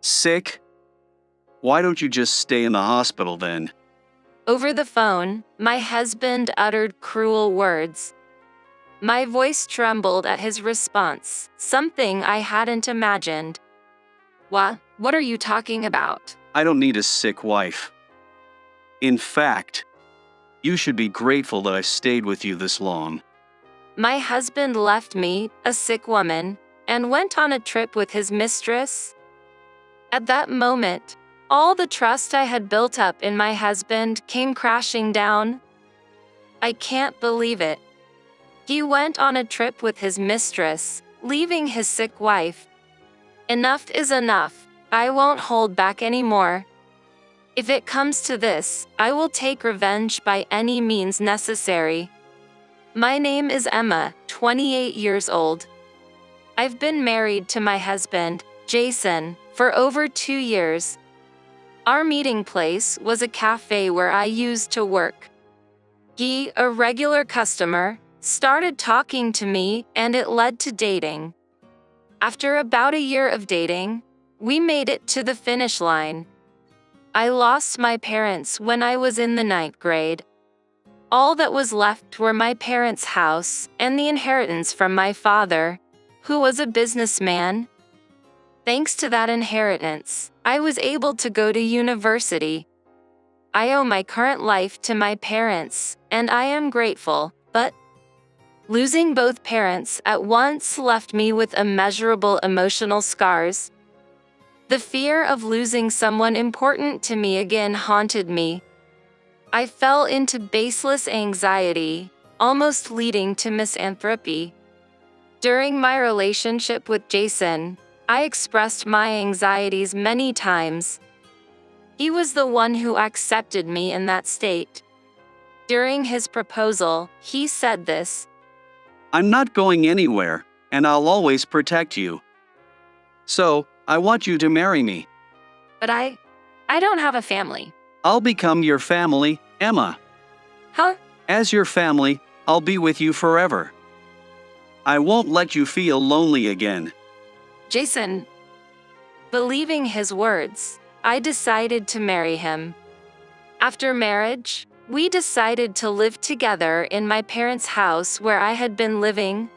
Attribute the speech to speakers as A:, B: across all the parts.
A: Sick? Why don't you just stay in the hospital then?
B: Over the phone, my husband uttered cruel words. My voice trembled at his response, something I hadn't imagined. What are you talking about?
A: I don't need a sick wife. In fact, you should be grateful that I stayed with you this long.
B: My husband left me, a sick woman, and went on a trip with his mistress. At that moment, all the trust I had built up in my husband came crashing down. I can't believe it. He went on a trip with his mistress, leaving his sick wife. Enough is enough. I won't hold back anymore. If it comes to this, I will take revenge by any means necessary. My name is Emma, 28 years old. I've been married to my husband, Jason, for over 2 years. Our meeting place was a cafe where I used to work. He, a regular customer, started talking to me, and it led to dating. After about a year of dating, we made it to the finish line. I lost my parents when I was in the 9th grade. All that was left were my parents' house and the inheritance from my father, who was a businessman. Thanks to that inheritance, I was able to go to university. I owe my current life to my parents, and I am grateful, but losing both parents at once left me with immeasurable emotional scars. The fear of losing someone important to me again haunted me. I fell into baseless anxiety, almost leading to misanthropy. During my relationship with Jason, I expressed my anxieties many times. He was the one who accepted me in that state. During his proposal, he said this:
A: I'm not going anywhere, and I'll always protect you. So, I want you to marry me.
B: But I don't have a family.
A: I'll become your family, Emma.
B: Huh?
A: As your family, I'll be with you forever. I won't let you feel lonely again.
B: Jason. Believing his words, I decided to marry him. After marriage, we decided to live together in my parents' house where I had been living.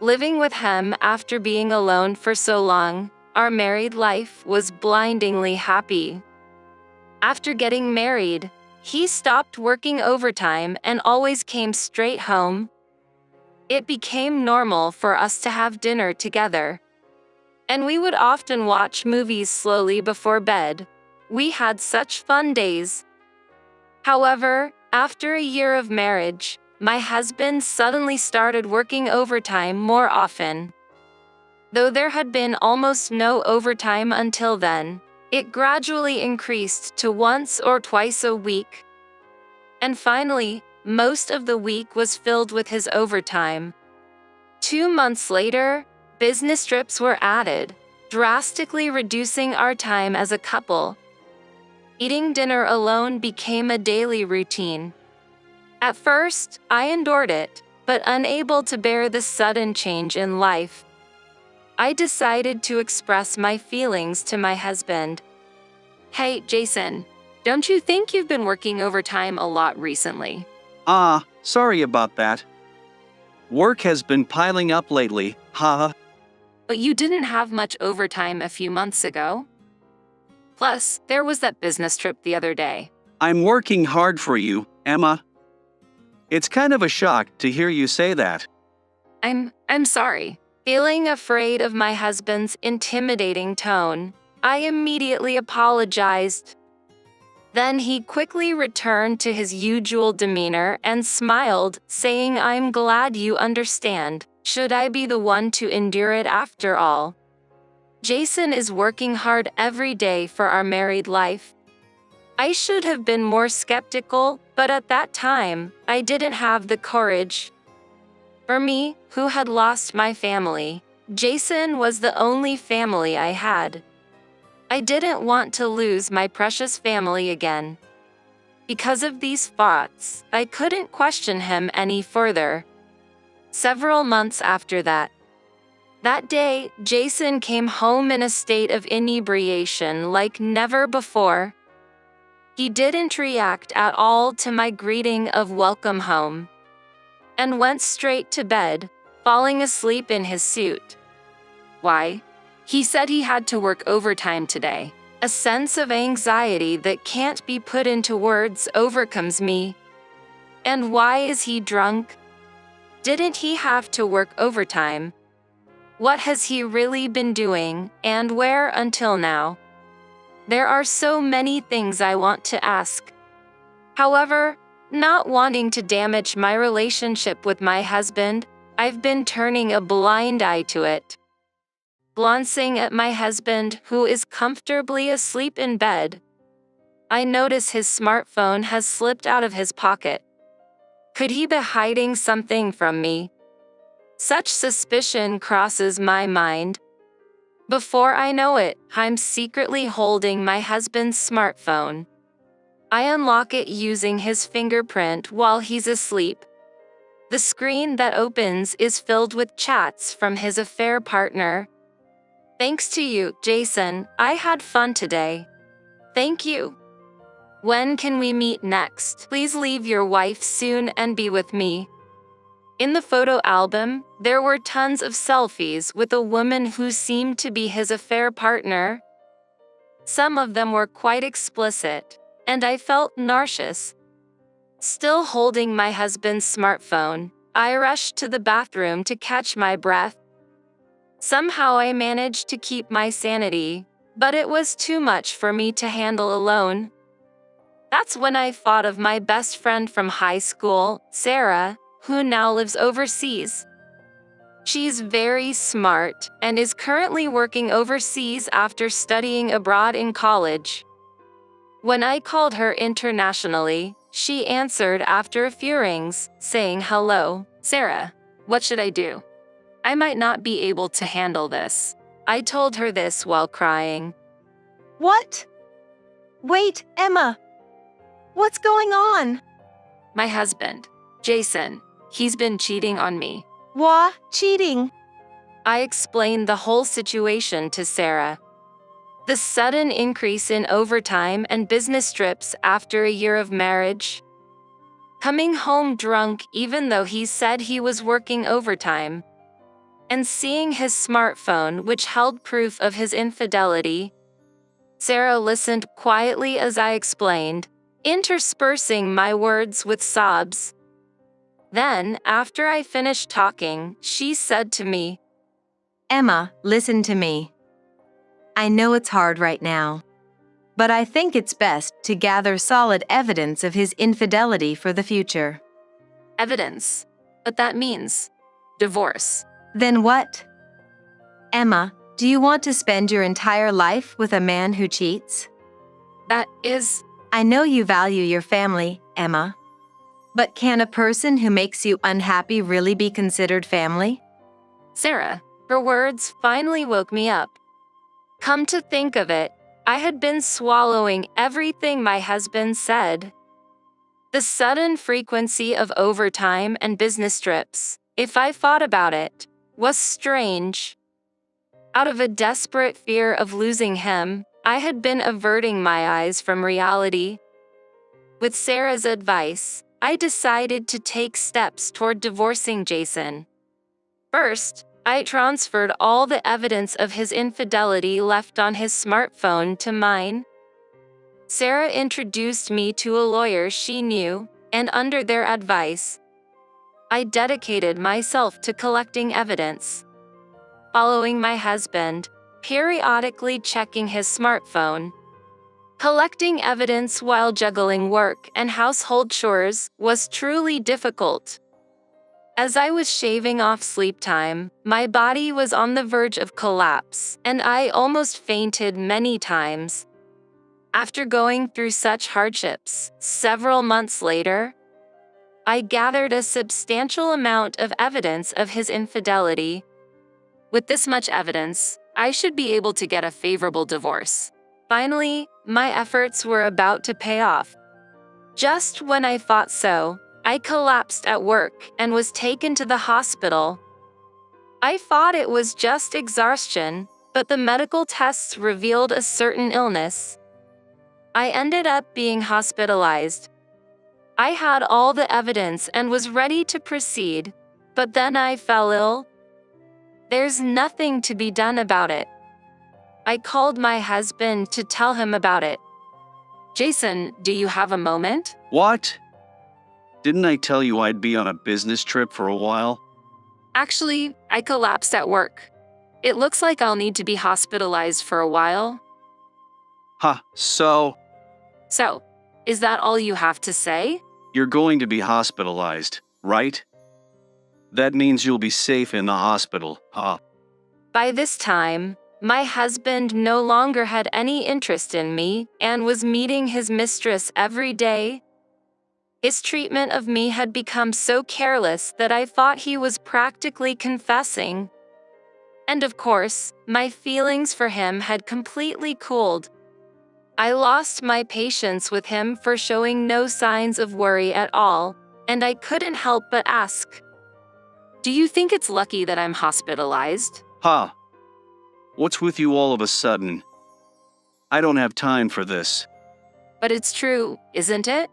B: Living with him after being alone for so long, our married life was blindingly happy. After getting married, he stopped working overtime and always came straight home. It became normal for us to have dinner together. And we would often watch movies slowly before bed. We had such fun days. However, after a year of marriage, my husband suddenly started working overtime more often. Though there had been almost no overtime until then, it gradually increased to once or twice a week. And finally, most of the week was filled with his overtime. 2 months later, business trips were added, drastically reducing our time as a couple. Eating dinner alone became a daily routine. At first, I endured it, but unable to bear the sudden change in life, I decided to express my feelings to my husband. Hey, Jason, don't you think you've been working overtime a lot recently?
A: Sorry about that. Work has been piling up lately, haha.
B: But you didn't have much overtime a few months ago. Plus, there was that business trip the other day.
A: I'm working hard for you, Emma. It's kind of a shock to hear you say that.
B: I'm sorry. Feeling afraid of my husband's intimidating tone, I immediately apologized. Then he quickly returned to his usual demeanor and smiled, saying, I'm glad you understand. Should I be the one to endure it after all? Jason is working hard every day for our married life. I should have been more skeptical, but at that time, I didn't have the courage. For me, who had lost my family, Jason was the only family I had. I didn't want to lose my precious family again. Because of these thoughts, I couldn't question him any further. Several months after that, That day, Jason came home in a state of inebriation like never before. He didn't react at all to my greeting of welcome home, and went straight to bed, falling asleep in his suit. Why? He said he had to work overtime today. A sense of anxiety that can't be put into words overcomes me. And why is he drunk? Didn't he have to work overtime? What has he really been doing, and where until now? There are so many things I want to ask. However, not wanting to damage my relationship with my husband, I've been turning a blind eye to it. Glancing at my husband, who is comfortably asleep in bed, I notice his smartphone has slipped out of his pocket. Could he be hiding something from me? Such suspicion crosses my mind. Before I know it, I'm secretly holding my husband's smartphone. I unlock it using his fingerprint while he's asleep. The screen that opens is filled with chats from his affair partner. Thanks to you, Jason, I had fun today. Thank you. When can we meet next? Please leave your wife soon and be with me. In the photo album, there were tons of selfies with a woman who seemed to be his affair partner. Some of them were quite explicit, and I felt nauseous. Still holding my husband's smartphone, I rushed to the bathroom to catch my breath. Somehow I managed to keep my sanity, but it was too much for me to handle alone. That's when I thought of my best friend from high school, Sarah, who now lives overseas. She's very smart and is currently working overseas after studying abroad in college. When I called her internationally, she answered after a few rings, saying hello. Sarah, what should I do? I might not be able to handle this. I told her this while crying.
C: What? Wait, Emma. What's going on?
B: My husband, Jason, he's been cheating on me.
C: What? Cheating?
B: I explained the whole situation to Sarah. The sudden increase in overtime and business trips after a year of marriage. Coming home drunk even though he said he was working overtime. And seeing his smartphone, which held proof of his infidelity. Sarah listened quietly as I explained, interspersing my words with sobs. Then, after I finished talking, she said to me,
C: Emma, listen to me. I know it's hard right now, but I think it's best to gather solid evidence of his infidelity for the future.
B: Evidence? But that means divorce.
C: Then what? Emma, do you want to spend your entire life with a man who cheats?
B: That is...
C: I know you value your family, Emma. But can a person who makes you unhappy really be considered family?
B: Sarah, her words finally woke me up. Come to think of it, I had been swallowing everything my husband said. The sudden frequency of overtime and business trips, if I thought about it, was strange. Out of a desperate fear of losing him, I had been averting my eyes from reality. With Sarah's advice, I decided to take steps toward divorcing Jason. First, I transferred all the evidence of his infidelity left on his smartphone to mine. Sarah introduced me to a lawyer she knew, and under their advice, I dedicated myself to collecting evidence. Following my husband, periodically checking his smartphone. Collecting evidence while juggling work and household chores was truly difficult. As I was shaving off sleep time, my body was on the verge of collapse, and I almost fainted many times. After going through such hardships, several months later, I gathered a substantial amount of evidence of his infidelity. With this much evidence, I should be able to get a favorable divorce. Finally, my efforts were about to pay off. Just when I thought so, I collapsed at work and was taken to the hospital. I thought it was just exhaustion, but the medical tests revealed a certain illness. I ended up being hospitalized. I had all the evidence and was ready to proceed, but then I fell ill. There's nothing to be done about it. I called my husband to tell him about it. Jason, do you have a moment?
A: What? Didn't I tell you I'd be on a business trip for a while?
B: Actually, I collapsed at work. It looks like I'll need to be hospitalized for a while.
A: So
B: So, is that all you have to say?
A: you're going to be hospitalized, right? That means you'll be safe in the hospital, huh?
B: By this time, my husband no longer had any interest in me and was meeting his mistress every day. His treatment of me had become so careless that I thought he was practically confessing. And of course, my feelings for him had completely cooled. I lost my patience with him for showing no signs of worry at all, and I couldn't help but ask, "Do you think it's lucky that I'm hospitalized?"
A: What's with you all of a sudden? I don't have time for this.
B: But it's true, isn't it?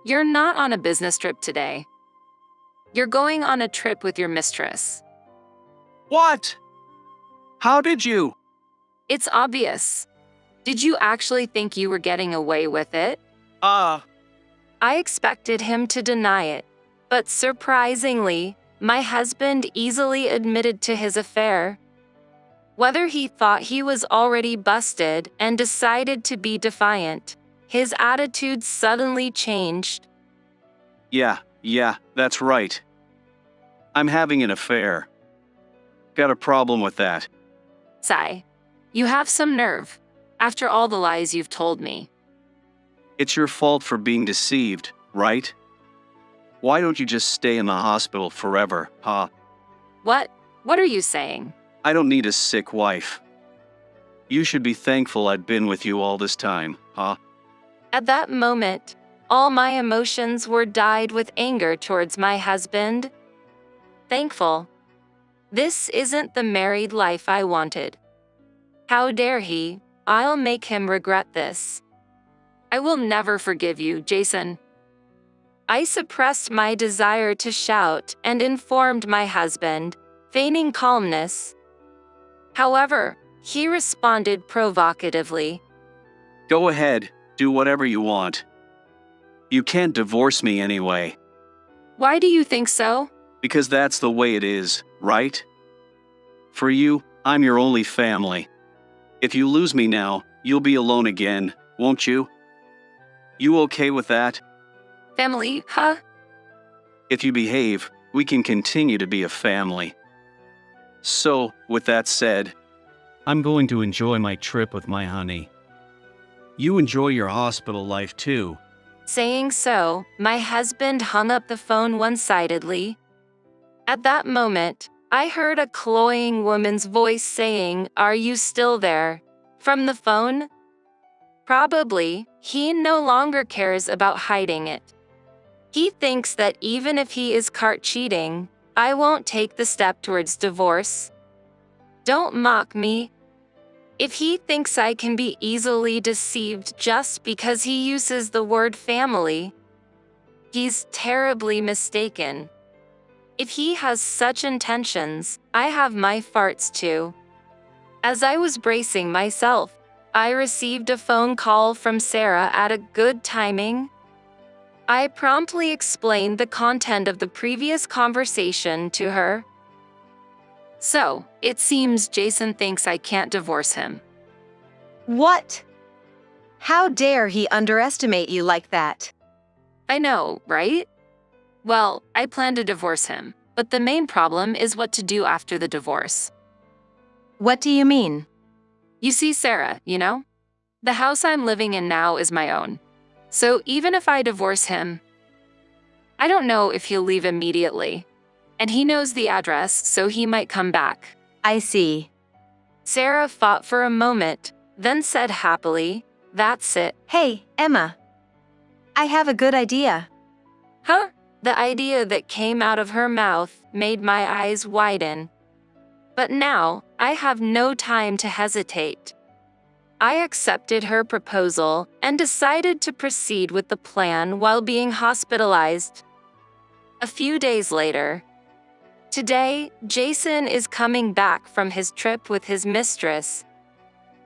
B: You're not on a business trip today. You're going on a trip with your mistress.
A: What? How did you?
B: It's obvious. Did you actually think you were getting away with it? I expected him to deny it, but surprisingly, my husband easily admitted to his affair. Whether he thought he was already busted and decided to be defiant, his attitude suddenly changed.
A: Yeah, that's right. I'm having an affair. Got a problem with that.
B: Sigh. You have some nerve, after all the lies you've told me.
A: It's your fault for being deceived, right? Why don't you just stay in the hospital forever, huh?
B: What? What are you saying?
A: I don't need a sick wife. You should be thankful I'd been with you all this time, huh?
B: At that moment, all my emotions were dyed with anger towards my husband. Thankful. This isn't the married life I wanted. How dare he? I'll make him regret this. I will never forgive you, Jason. I suppressed my desire to shout and informed my husband, feigning calmness. However, he responded provocatively.
A: Go ahead, do whatever you want. You can't divorce me anyway.
B: Why do you think so?
A: Because that's the way it is, right? For you, I'm your only family. If you lose me now, you'll be alone again, won't you? You okay with that?
B: Family, huh?
A: If you behave, we can continue to be a family. So, with that said, I'm going to enjoy my trip with my honey. You enjoy your hospital life too.
B: Saying so, my husband hung up the phone one-sidedly. At that moment, I heard a cloying woman's voice saying, "Are you still there?" from the phone. Probably, he no longer cares about hiding it. He thinks that even if he is caught cheating, I won't take the step towards divorce. Don't mock me. If he thinks I can be easily deceived just because he uses the word family, he's terribly mistaken. If he has such intentions, I have my farts too. As I was bracing myself, I received a phone call from Sarah at a good timing. I promptly explained the content of the previous conversation to her. So, it seems Jason thinks I can't divorce him.
C: What? How dare he underestimate you like that?
B: I know, right? Well, I plan to divorce him, but the main problem is what to do after the divorce.
C: What do you mean?
B: You see, Sarah, you know? The house I'm living in now is my own. So even if I divorce him, I don't know if he'll leave immediately. And he knows the address, so he might come back.
C: I see.
B: Sarah thought for a moment, then said happily, "That's it."
C: Hey, Emma. I have a good idea.
B: Huh? The idea that came out of her mouth made my eyes widen. But now, I have no time to hesitate. I accepted her proposal and decided to proceed with the plan while being hospitalized. A few days later, today, Jason is coming back from his trip with his mistress.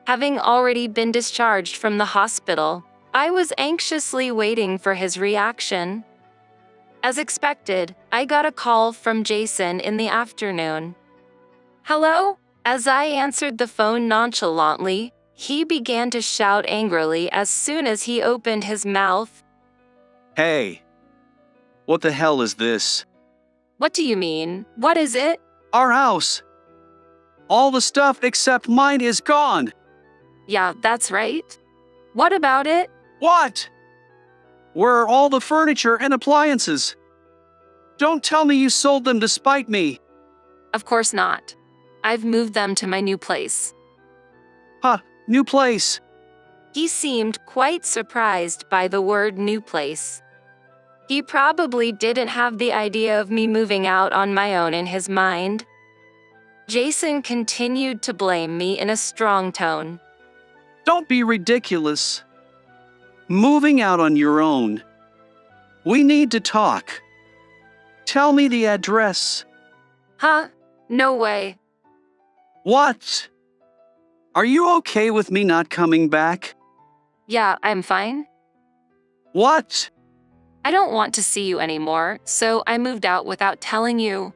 B: Having already been discharged from the hospital, I was anxiously waiting for his reaction. As expected, I got a call from Jason in the afternoon. "Hello?" As I answered the phone nonchalantly, he began to shout angrily as soon as he opened his mouth.
A: Hey, what the hell is this?
B: "What do you mean? What is it?"
A: Our house. All the stuff except mine is gone.
B: "Yeah, that's right. What about it?"
A: What? Where are all the furniture and appliances? Don't tell me you sold them to spite me.
B: "Of course not. I've moved them to my new place."
A: Huh, new place.
B: He seemed quite surprised by the word new place. He probably didn't have the idea of me moving out on my own in his mind. Jason continued to blame me in a strong tone.
A: Don't be ridiculous. Moving out on your own. We need to talk. Tell me the address.
B: "Huh? No way."
A: What? Are you okay with me not coming back?
B: "Yeah, I'm fine.
A: What?
B: I don't want to see you anymore, so I moved out without telling you.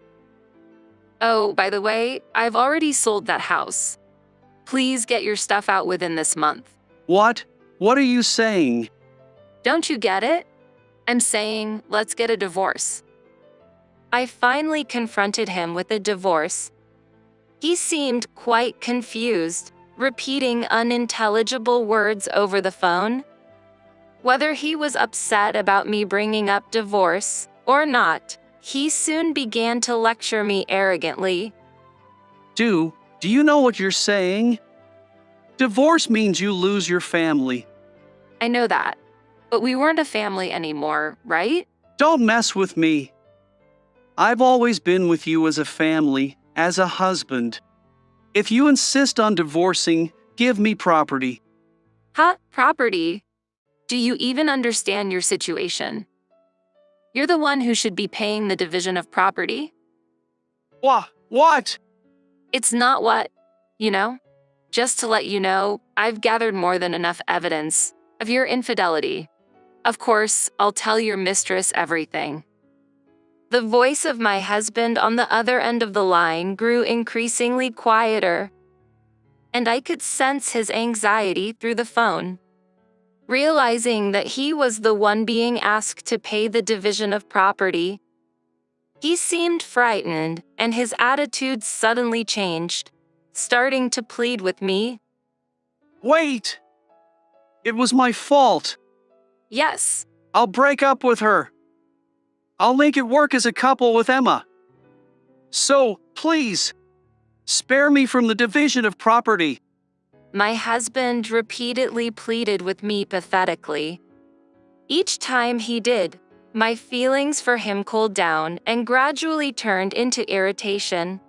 B: Oh, by the way, I've already sold that house. Please get your stuff out within this month."
A: What? What are you saying?
B: "Don't you get it? I'm saying, let's get a divorce." I finally confronted him with a divorce. He seemed quite confused, repeating unintelligible words over the phone. Whether he was upset about me bringing up divorce or not, he soon began to lecture me arrogantly.
A: Do you know what you're saying? Divorce means you lose your family.
B: "I know that, but we weren't a family anymore, right?"
A: Don't mess with me. I've always been with you as a family, as a husband. If you insist on divorcing, give me property.
B: "Huh? Property? Do you even understand your situation? You're the one who should be paying the division of property."
A: What?
B: "It's not what, you know? Just to let you know, I've gathered more than enough evidence of your infidelity. Of course, I'll tell your mistress everything." The voice of my husband on the other end of the line grew increasingly quieter, and I could sense his anxiety through the phone. Realizing that he was the one being asked to pay the division of property, he seemed frightened and his attitude suddenly changed, starting to plead with me.
A: Wait! It was my fault.
B: "Yes."
A: I'll break up with her. I'll make it work as a couple with Emma. So, please, spare me from the division of property.
B: My husband repeatedly pleaded with me pathetically. Each time he did, my feelings for him cooled down and gradually turned into irritation.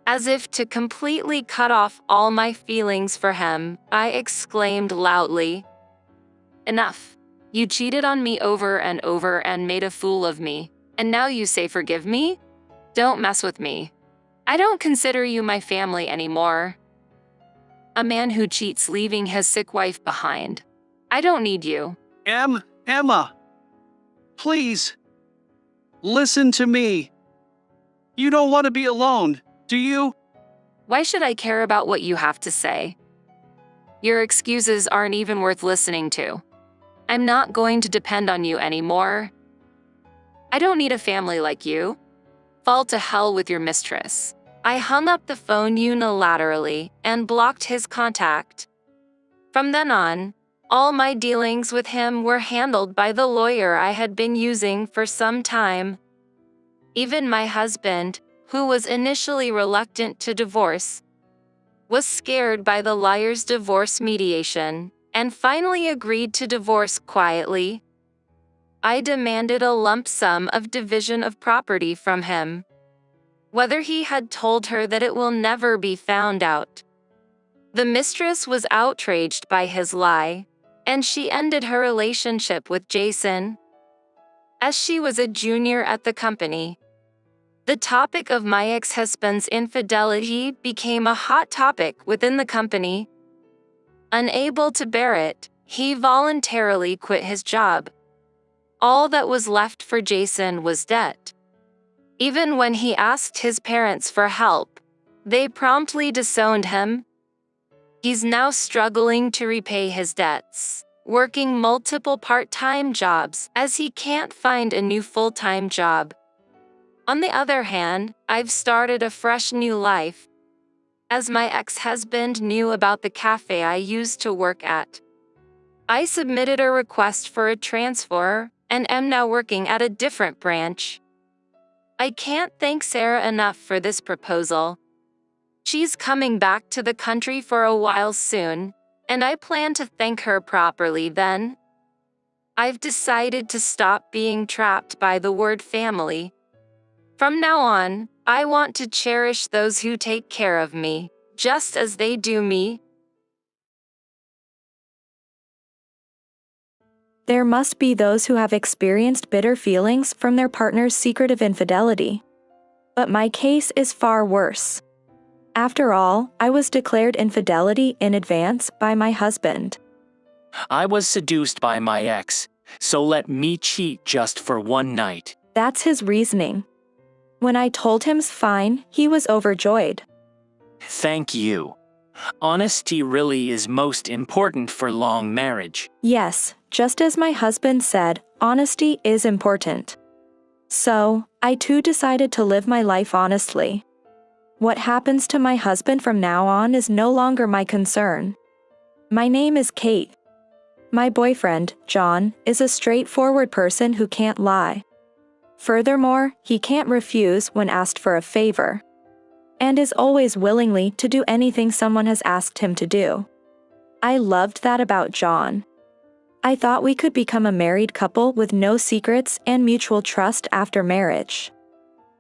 B: As if to completely cut off all my feelings for him, I exclaimed loudly, "Enough. You cheated on me over and over and made a fool of me, and now you say forgive me? Don't mess with me. I don't consider you my family anymore. A man who cheats leaving his sick wife behind. I don't need you."
A: Emma, please, listen to me. You don't want to be alone, do you?
B: Why should I care about what you have to say? Your excuses aren't even worth listening to. I'm not going to depend on you anymore. I don't need a family like you. Fall to hell with your mistress. I hung up the phone unilaterally and blocked his contact. From then on, all my dealings with him were handled by the lawyer I had been using for some time. Even my husband, who was initially reluctant to divorce, was scared by the lawyer's divorce mediation and finally agreed to divorce quietly. I demanded a lump sum of division of property from him. whether he had told her that it will never be found out. The mistress was outraged by his lie, and she ended her relationship with Jason. As she was a junior at the company, the topic of my ex-husband's infidelity became a hot topic within the company. Unable to bear it, he voluntarily quit his job. All that was left for Jason was debt. Even when he asked his parents for help, they promptly disowned him. He's now struggling to repay his debts, working multiple part-time jobs as he can't find a new full-time job. On the other hand, I've started a fresh new life. As my ex-husband knew about the cafe I used to work at, I submitted a request for a transfer and am now working at a different branch. I can't thank Sarah enough for this proposal. She's coming back to the country for a while soon, and I plan to thank her properly then. I've decided to stop being trapped by the word family. From now on, I want to cherish those who take care of me, just as they do me.
D: There must be those who have experienced bitter feelings from their partner's secretive infidelity. But my case is far worse. After all, I was declared infidelity in advance by my husband.
E: I was seduced by my ex, so let me cheat just for one night.
D: That's his reasoning. When I told him's fine, he was overjoyed.
E: Thank you. Honesty really is most important for long marriage.
D: Yes, just as my husband said, honesty is important. So, I too decided to live my life honestly. What happens to my husband from now on is no longer my concern. My name is Kate. My boyfriend, John, is a straightforward person who can't lie. Furthermore, he can't refuse when asked for a favor, and is always willingly to do anything someone has asked him to do. I loved that about John. I thought we could become a married couple with no secrets and mutual trust after marriage.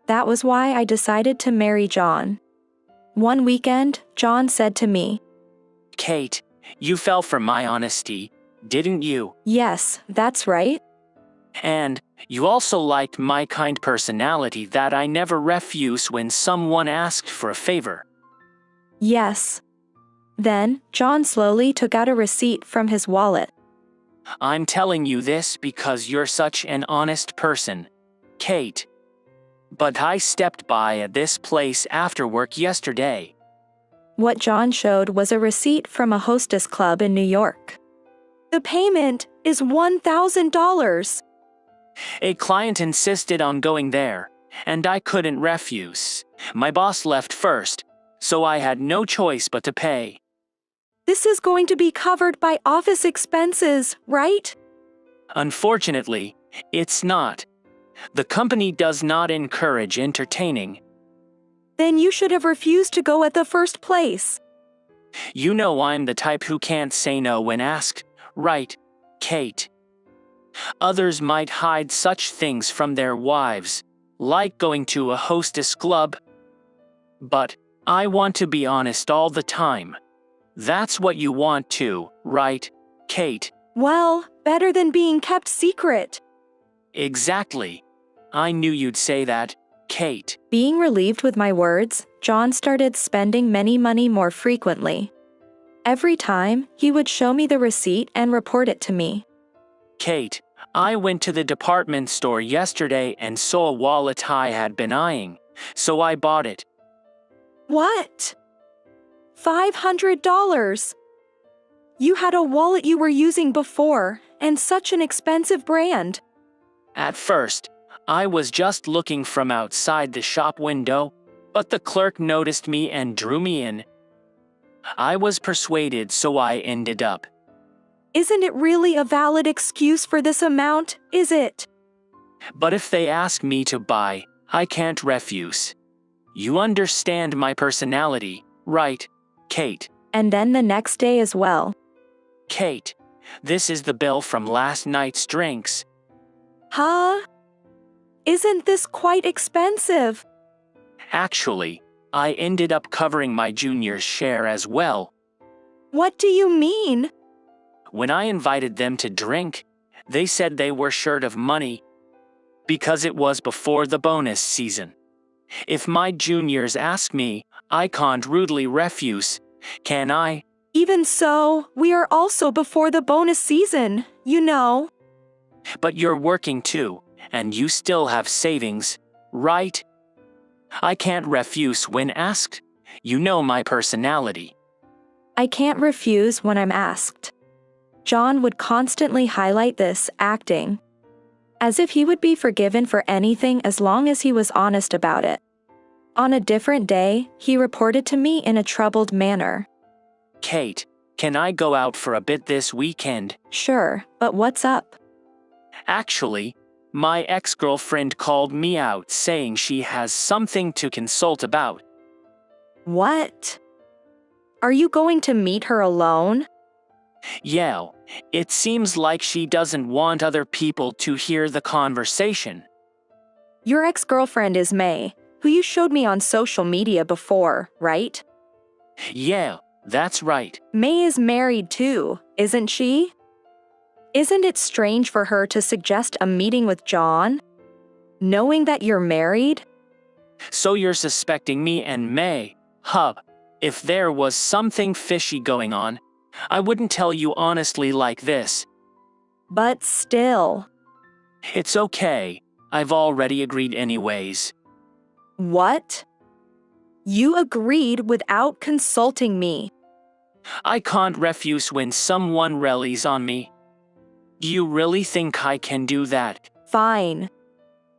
D: That was why I decided to marry John. One weekend, John said to me,
E: Kate, you fell for my honesty, didn't you?
D: "Yes, that's right."
E: And you also liked my kind personality that I never refuse when someone asked for a favor.
D: "Yes." Then, John slowly took out a receipt from his wallet.
E: I'm telling you this because you're such an honest person, Kate. But I stepped by at this place after work yesterday.
D: What John showed was a receipt from a hostess club in New York. "The payment is $1,000.
E: A client insisted on going there, and I couldn't refuse. My boss left first, so I had no choice but to pay.
D: This is going to be covered by office expenses, right?"
E: Unfortunately, it's not. The company does not encourage entertaining.
D: Then you should have refused to go at the first place.
E: You know I'm the type who can't say no when asked, right, Kate? Others might hide such things from their wives, like going to a hostess club. But I want to be honest all the time. That's what you want too, right, Kate?
D: Well, better than being kept secret.
E: Exactly. I knew you'd say that, Kate.
D: Being relieved with my words, John started spending money more frequently. Every time, he would show me the receipt and report it to me.
E: Kate, I went to the department store yesterday and saw a wallet I had been eyeing, so I bought it.
D: What? $500? You had a wallet you were using before, and such an expensive brand.
E: At first, I was just looking from outside the shop window, but the clerk noticed me and drew me in. I was persuaded, so I ended up.
D: Isn't it really a valid excuse for this amount, is it?
E: But if they ask me to buy, I can't refuse. You understand my personality, right, Kate?
D: And then the next day as well.
E: Kate, this is the bill from last night's drinks.
D: Huh? Isn't this quite expensive?
E: Actually, I ended up covering my junior's share as well.
D: What do you mean?
E: When I invited them to drink, they said they were short of money because it was before the bonus season. If my juniors ask me, I can't rudely refuse, can I?
D: Even so, we are also before the bonus season, you know.
E: But you're working too, and you still have savings, right? I can't refuse when asked. You know my personality.
D: I can't refuse when I'm asked. John would constantly highlight this, acting as if he would be forgiven for anything as long as he was honest about it. On a different day, he reported to me in a troubled manner.
E: Kate, can I go out for a bit this weekend?
D: Sure, but what's up?
E: Actually, my ex-girlfriend called me out saying she has something to consult about.
D: What? Are you going to meet her alone?
E: Yeah, it seems like she doesn't want other people to hear the conversation.
D: Your ex-girlfriend is May, who you showed me on social media before, right?
E: Yeah, that's right.
D: May is married too, isn't she? Isn't it strange for her to suggest a meeting with John, knowing that you're married?
E: So you're suspecting me and May? If there was something fishy going on, I wouldn't tell you honestly like this.
D: But still.
E: It's okay. I've already agreed anyways.
D: What? You agreed without consulting me.
E: I can't refuse when someone relies on me. Do you really think I can do that?
D: Fine.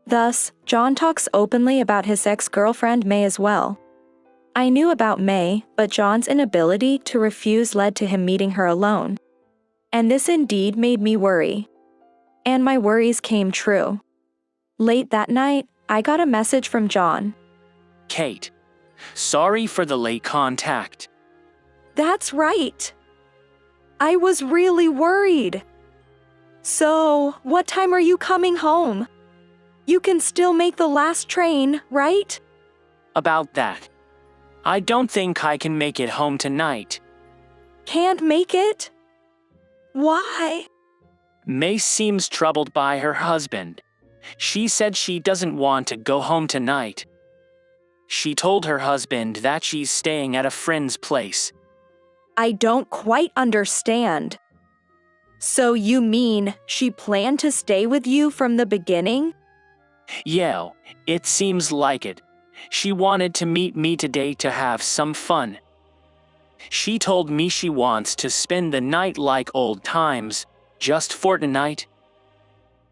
D: Thus, John talks openly about his ex-girlfriend May as well. I knew about May, but John's inability to refuse led to him meeting her alone. And this indeed made me worry. And my worries came true. Late that night, I got a message from John.
E: Kate, sorry for the late contact.
D: That's right. I was really worried. So, what time are you coming home? You can still make the last train, right?
E: About that. I don't think I can make it home tonight.
D: Can't make it? Why?
E: May seems troubled by her husband. She said she doesn't want to go home tonight. She told her husband that she's staying at a friend's place.
D: I don't quite understand. So you mean she planned to stay with you from the beginning?
E: Yeah, it seems like it. She wanted to meet me today to have some fun. She told me she wants to spend the night like old times, just for tonight.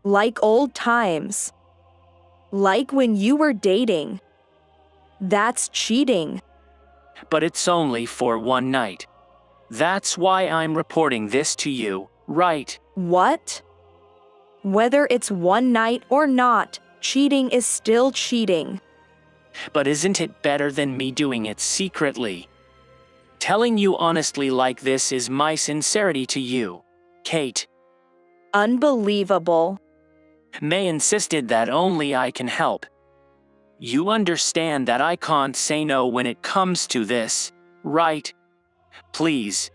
D: Like old times. Like when you were dating. That's cheating.
E: But it's only for one night. That's why I'm reporting this to you, right?
D: What? Whether it's one night or not, cheating is still cheating.
E: But isn't it better than me doing it secretly? Telling you honestly like this is my sincerity to you, Kate.
D: Unbelievable.
E: May insisted that only I can help. You understand that I can't say no when it comes to this, right? Please,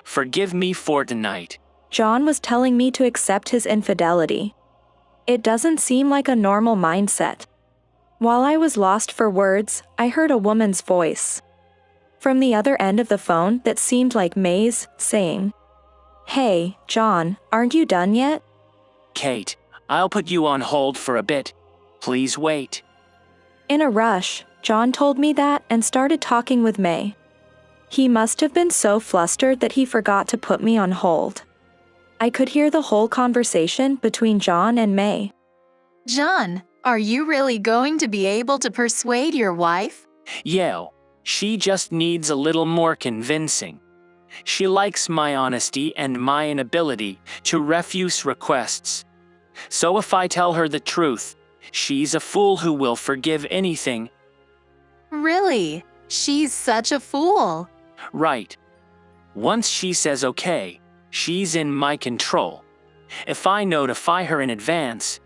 E: forgive me for tonight.
D: John was telling me to accept his infidelity. It doesn't seem like a normal mindset. While I was lost for words, I heard a woman's voice from the other end of the phone that seemed like May's, saying, "Hey, John, aren't you done yet?"
E: Kate, I'll put you on hold for a bit. Please wait.
D: In a rush, John told me that and started talking with May. He must have been so flustered that he forgot to put me on hold. I could hear the whole conversation between John and May.
F: John, are you really going to be able to persuade your wife?
E: Yeah, she just needs a little more convincing. She likes my honesty and my inability to refuse requests. So if I tell her the truth, she's a fool who will forgive anything.
F: Really? She's such a fool.
E: Right. Once she says okay, she's in my control. If I notify her in advance,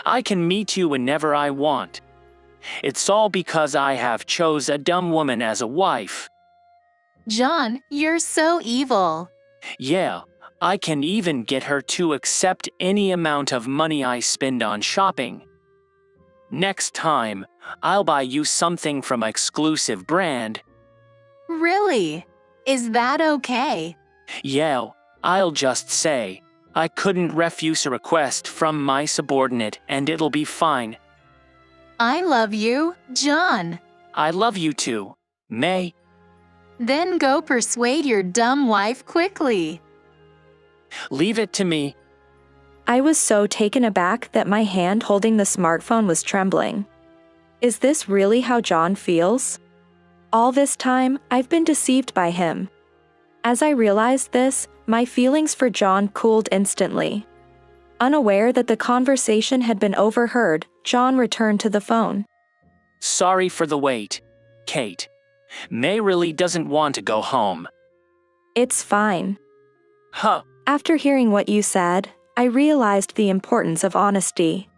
E: I can meet you whenever I want. It's all because I have chose a dumb woman as a wife.
F: John, you're so evil.
E: Yeah, I can even get her to accept any amount of money I spend on shopping. Next time, I'll buy you something from an exclusive brand.
F: Really? Is that okay?
E: Yeah, I'll just say, I couldn't refuse a request from my subordinate and it'll be fine.
F: I love you, John.
E: I love you too, May.
F: Then go persuade your dumb wife quickly.
E: Leave it to me.
D: I was so taken aback that my hand holding the smartphone was trembling. Is this really how John feels? All this time, I've been deceived by him. As I realized this, my feelings for John cooled instantly. Unaware that the conversation had been overheard, John returned to the phone.
E: Sorry for the wait, Kate. May really doesn't want to go home.
D: It's fine.
E: Huh.
D: After hearing what you said, I realized the importance of honesty.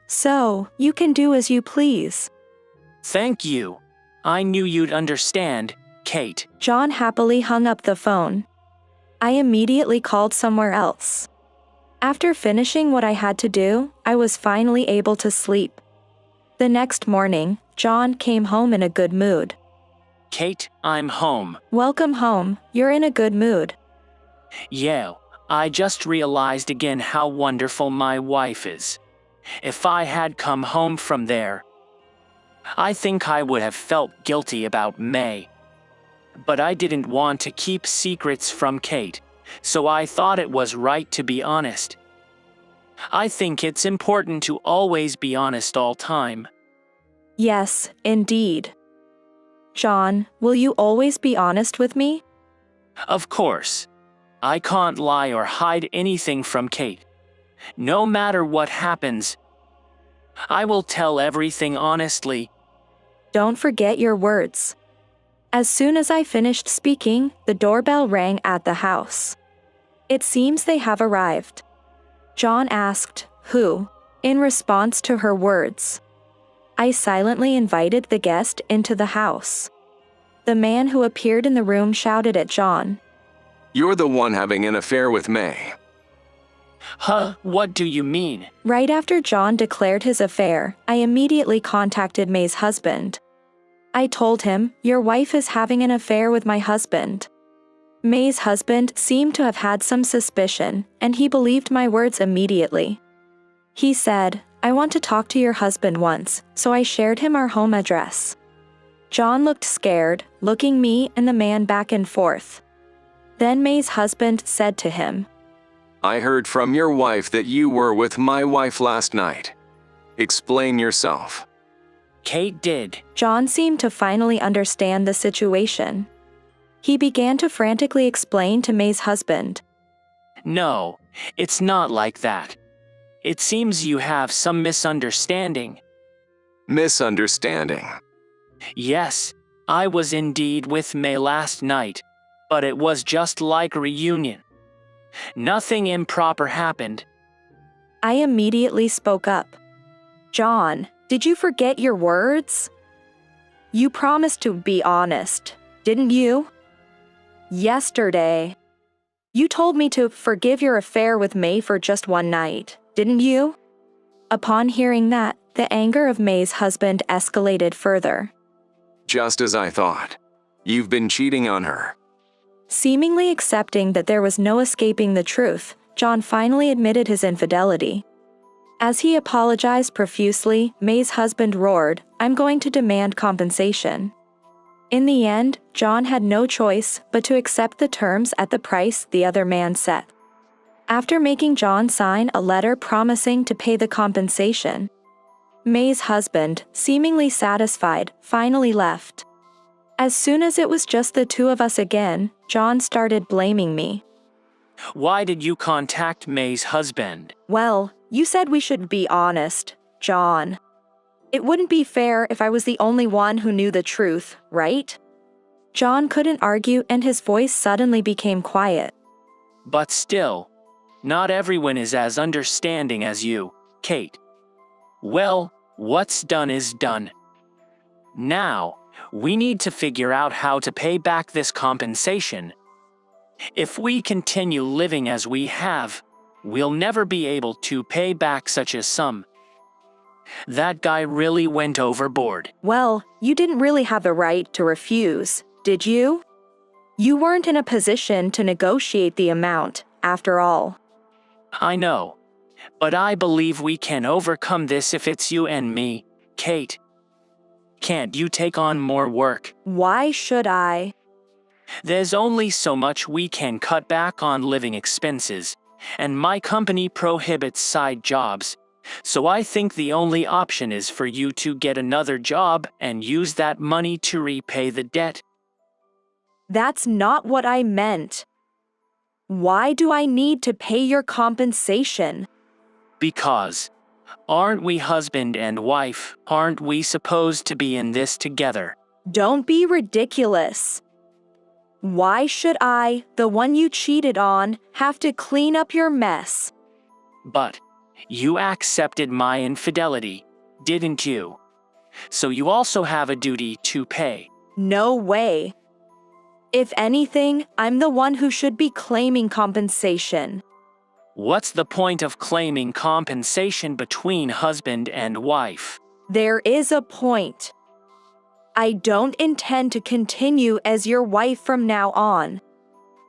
D: So, you can do as you please.
E: Thank you. I knew you'd understand, Kate.
D: John happily hung up the phone. I immediately called somewhere else. After finishing what I had to do, I was finally able to sleep. The next morning, John came home in a good mood.
E: Kate, I'm home.
D: Welcome home, you're in a good mood.
E: Yeah, I just realized again how wonderful my wife is. If I had come home from there, I think I would have felt guilty about May. But I didn't want to keep secrets from Kate, so I thought it was right to be honest. I think it's important to always be honest all time.
D: Yes, indeed. John, will you always be honest with me?
E: Of course. I can't lie or hide anything from Kate. No matter what happens, I will tell everything honestly.
D: Don't forget your words. As soon as I finished speaking, the doorbell rang at the house. It seems they have arrived. John asked, "Who?" in response to her words. I silently invited the guest into the house. The man who appeared in the room shouted at John.
G: You're the one having an affair with May.
E: Huh, what do you mean?
D: Right after John declared his affair, I immediately contacted May's husband. I told him, "Your wife is having an affair with my husband." May's husband seemed to have had some suspicion, and he believed my words immediately. He said, "I want to talk to your husband once," so I shared him our home address. John looked scared, looking me and the man back and forth. Then May's husband said to him,
G: I heard from your wife that you were with my wife last night. Explain yourself.
E: Kate did.
D: John seemed to finally understand the situation. He began to frantically explain to May's husband.
E: No, it's not like that. It seems you have some misunderstanding.
G: Misunderstanding.
E: Yes, I was indeed with May last night, but it was just like a reunion. Nothing improper happened.
D: I immediately spoke up. John, did you forget your words? You promised to be honest, didn't you? Yesterday. You told me to forgive your affair with May for just one night, didn't you? Upon hearing that, the anger of May's husband escalated further.
G: Just as I thought. You've been cheating on her.
D: Seemingly accepting that there was no escaping the truth, John finally admitted his infidelity. As he apologized profusely, May's husband roared, "I'm going to demand compensation." In the end, John had no choice but to accept the terms at the price the other man set. After making John sign a letter promising to pay the compensation, May's husband, seemingly satisfied, finally left. As soon as it was just the two of us again, John started blaming me.
E: Why did you contact May's husband?
D: Well, you said we should be honest, John. It wouldn't be fair if I was the only one who knew the truth, right? John couldn't argue and his voice suddenly became quiet.
E: But still, not everyone is as understanding as you, Kate. Well, What's done is done. Now, we need to figure out how to pay back this compensation. If we continue living as we have, we'll never be able to pay back such a sum. That guy really went overboard.
D: Well, you didn't really have the right to refuse, did you? You weren't in a position to negotiate the amount, after all.
E: I know, but I believe we can overcome this if it's you and me, Kate. Can't you take on more work?
D: Why should I?
E: There's only so much we can cut back on living expenses, and my company prohibits side jobs. So I think the only option is for you to get another job and use that money to repay the debt.
D: That's not what I meant. Why do I need to pay your compensation?
E: Because, aren't we husband and wife? Aren't we supposed to be in this together?
D: Don't be ridiculous. Why should I, the one you cheated on, have to clean up your mess?
E: But you accepted my infidelity, didn't you? So you also have a duty to pay.
D: No way. If anything, I'm the one who should be claiming compensation.
E: What's the point of claiming compensation between husband and wife?
D: There is a point. I don't intend to continue as your wife from now on.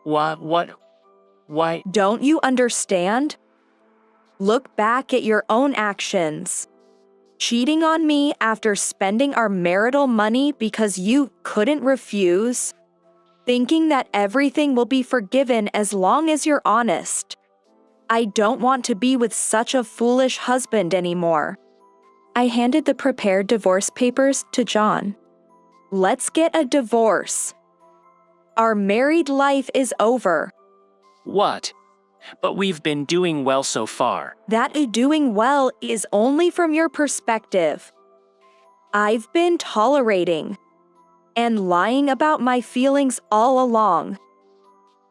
E: Why?
D: Don't you understand? Look back at your own actions. Cheating on me after spending our marital money because you couldn't refuse. Thinking that everything will be forgiven as long as you're honest. I don't want to be with such a foolish husband anymore. I handed the prepared divorce papers to John. Let's get a divorce. Our married life is over.
E: What? But we've been doing well so far.
D: That doing well is only from your perspective. I've been tolerating and lying about my feelings all along.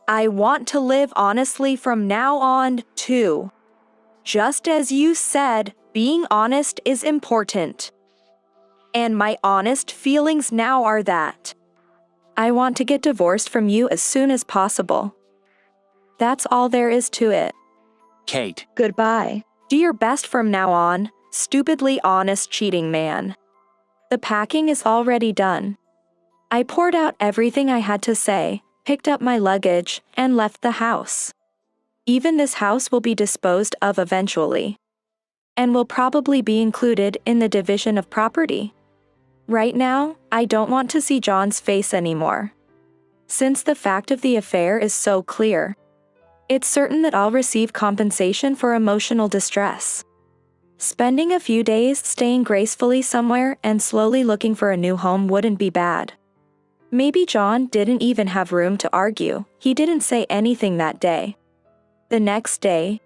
D: I want to live honestly from now on, too. Just as you said, being honest is important. And my honest feelings now are that I want to get divorced from you as soon as possible. That's all there is to it.
E: Kate.
D: Goodbye. Do your best from now on, stupidly honest cheating man. The packing is already done. I poured out everything I had to say, picked up my luggage, and left the house. Even this house will be disposed of eventually, and will probably be included in the division of property. Right now, I don't want to see John's face anymore. Since the fact of the affair is so clear, it's certain that I'll receive compensation for emotional distress. Spending a few days staying gracefully somewhere and slowly looking for a new home wouldn't be bad. Maybe John didn't even have room to argue. He didn't say anything that day. The next day,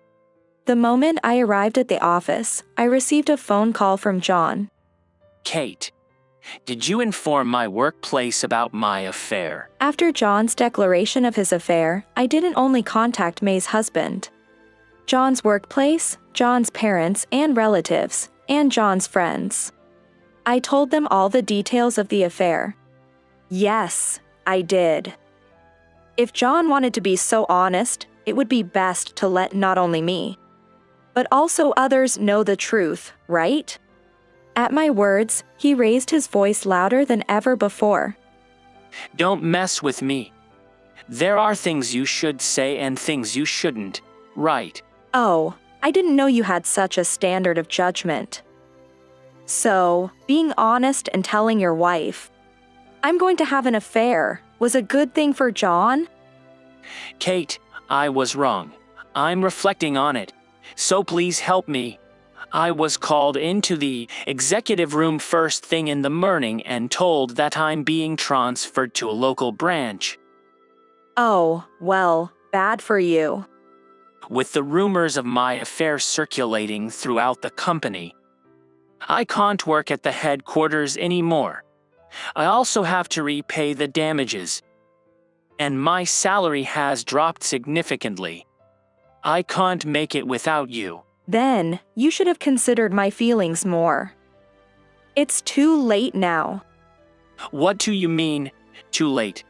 D: the moment I arrived at the office, I received a phone call from John.
E: Kate, did you inform my workplace about my affair?
D: After John's declaration of his affair, I didn't only contact May's husband. John's workplace, John's parents and relatives, and John's friends. I told them all the details of the affair. Yes, I did. If John wanted to be so honest, it would be best to let not only me, but also others know the truth, right? At my words, he raised his voice louder than ever before.
E: Don't mess with me. There are things you should say and things you shouldn't, right?
D: Oh, I didn't know you had such a standard of judgment. So, being honest and telling your wife, I'm going to have an affair, was a good thing for John?
E: Kate, I was wrong. I'm reflecting on it. So please help me. I was called into the executive room first thing in the morning and told that I'm being transferred to a local branch.
D: Oh, well, bad for you.
E: With the rumors of my affair circulating throughout the company, I can't work at the headquarters anymore. I also have to repay the damages. And my salary has dropped significantly. I can't make it without you.
D: Then, you should have considered my feelings more. It's too late now.
E: What do you mean, too late?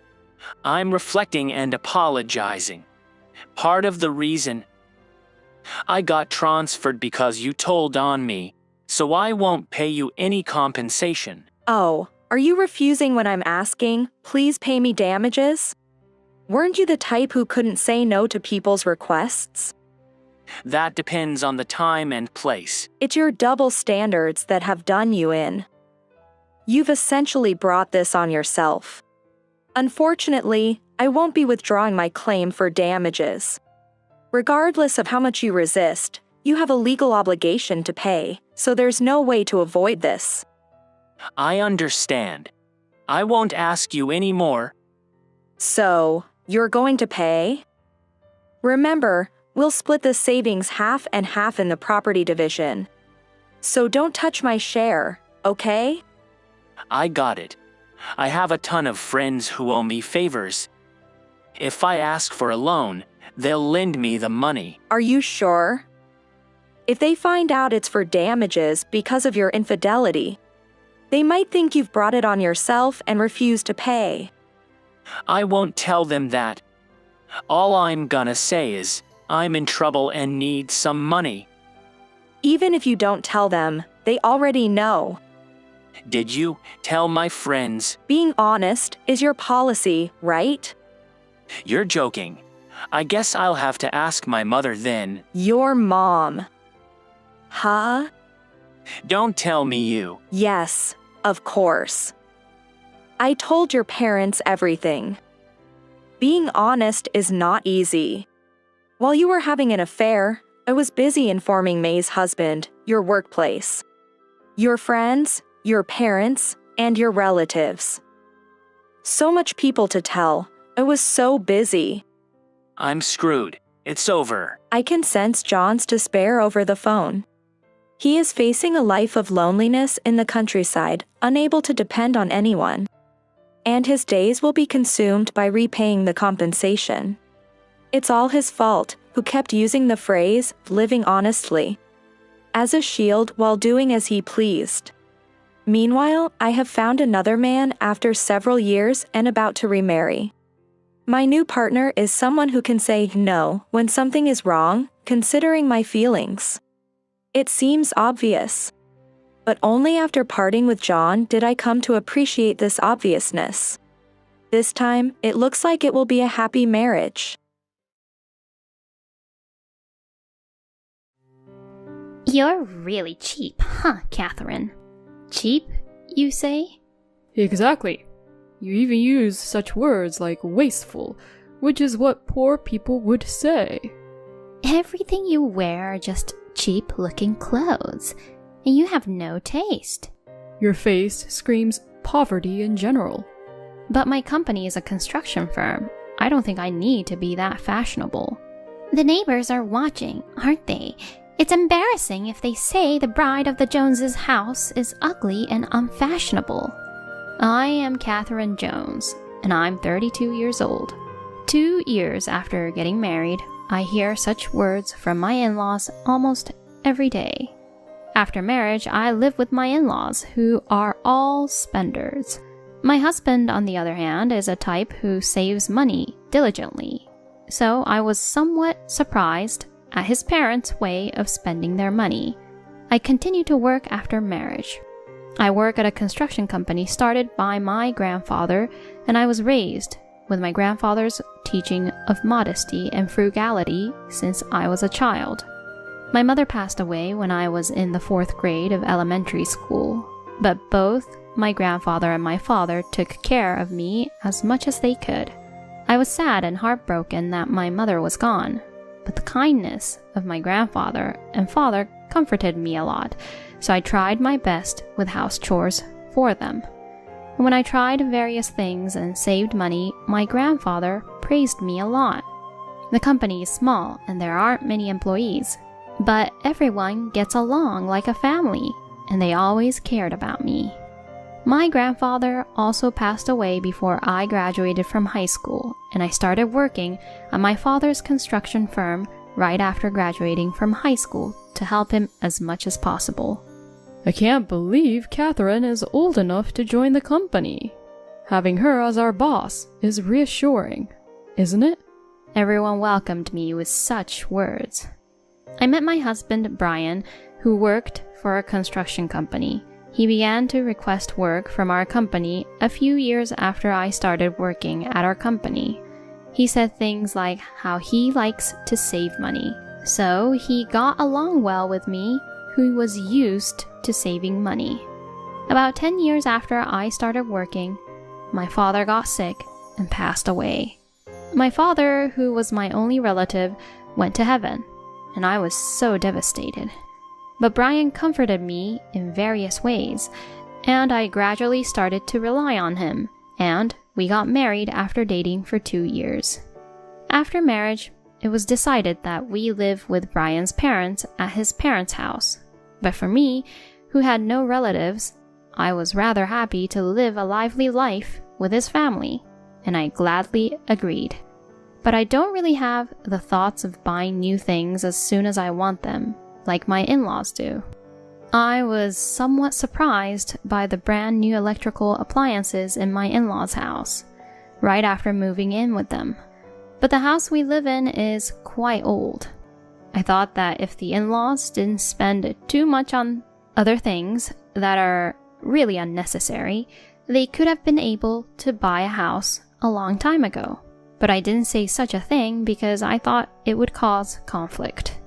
E: I'm reflecting and apologizing. Part of the reason I got transferred because you told on me, so I won't pay you any compensation.
D: Oh, are you refusing when I'm asking, please pay me damages? Weren't you the type who couldn't say no to people's requests?
E: That depends on the time and place.
D: It's your double standards that have done you in. You've essentially brought this on yourself. Unfortunately, I won't be withdrawing my claim for damages. Regardless of how much you resist, you have a legal obligation to pay, so there's no way to avoid this.
E: I understand. I won't ask you any more.
D: So, you're going to pay? Remember, we'll split the savings half and half in the property division. So don't touch my share, okay?
E: I got it. I have a ton of friends who owe me favors. If I ask for a loan, they'll lend me the money.
D: Are you sure? If they find out it's for damages because of your infidelity, they might think you've brought it on yourself and refuse to pay.
E: I won't tell them that. All I'm gonna say is, I'm in trouble and need some money.
D: Even if you don't tell them, they already know.
E: Did you tell my friends?
D: Being honest is your policy, right?
E: You're joking. I guess I'll have to ask my mother then.
D: Your mom. Huh?
E: Don't tell me you.
D: Yes, of course. I told your parents everything. Being honest is not easy. While you were having an affair, I was busy informing May's husband, your workplace, your friends, your parents, and your relatives. So much people to tell. I was so busy.
E: I'm screwed. It's over.
D: I can sense John's despair over the phone. He is facing a life of loneliness in the countryside, unable to depend on anyone. And his days will be consumed by repaying the compensation. It's all his fault, who kept using the phrase, living honestly, as a shield while doing as he pleased. Meanwhile, I have found another man after several years and about to remarry. My new partner is someone who can say no when something is wrong, considering my feelings. It seems obvious. But only after parting with John did I come to appreciate this obviousness. This time, it looks like it will be a happy marriage.
H: You're really cheap, huh, Catherine? Cheap, you say?
I: Exactly. You even use such words like wasteful, which is what poor people would say.
H: Everything you wear are just cheap-looking clothes, and you have no taste.
I: Your face screams poverty in general.
H: But my company is a construction firm. I don't think I need to be that fashionable. The neighbors are watching, aren't they? It's embarrassing if they say the bride of the Joneses' house is ugly and unfashionable. I am Catherine Jones, and I'm 32 years old. 2 years after getting married, I hear such words from my in-laws almost every day. After marriage, I live with my in-laws, who are all spenders. My husband, on the other hand, is a type who saves money diligently. So I was somewhat surprised at his parents' way of spending their money. I continue to work after marriage. I work at a construction company started by my grandfather, and I was raised with my grandfather's teaching of modesty and frugality since I was a child. My mother passed away when I was in the 4th grade of elementary school, but both my grandfather and my father took care of me as much as they could. I was sad and heartbroken that my mother was gone, but the kindness of my grandfather and father comforted me a lot, so I tried my best with house chores for them. And when I tried various things and saved money, my grandfather praised me a lot. The company is small and there aren't many employees, but everyone gets along like a family, and they always cared about me. My grandfather also passed away before I graduated from high school, and I started working at my father's construction firm right after graduating from high school to help him as much as possible.
I: I can't believe Catherine is old enough to join the company. Having her as our boss is reassuring, isn't it?
H: Everyone welcomed me with such words. I met my husband, Brian, who worked for a construction company. He began to request work from our company a few years after I started working at our company. He said things like how he likes to save money. So he got along well with me, who was used to saving money. About 10 years after I started working, my father got sick and passed away. My father, who was my only relative, went to heaven, and I was so devastated. But Brian comforted me in various ways, and I gradually started to rely on him, and we got married after dating for 2 years. After marriage, it was decided that we live with Brian's parents at his parents' house. But for me, who had no relatives, I was rather happy to live a lively life with his family, and I gladly agreed. But I don't really have the thoughts of buying new things as soon as I want them, like my in-laws do. I was somewhat surprised by the brand new electrical appliances in my in-laws' house, right after moving in with them. But the house we live in is quite old. I thought that if the in-laws didn't spend too much on other things that are really unnecessary, they could have been able to buy a house a long time ago. But I didn't say such a thing because I thought it would cause conflict.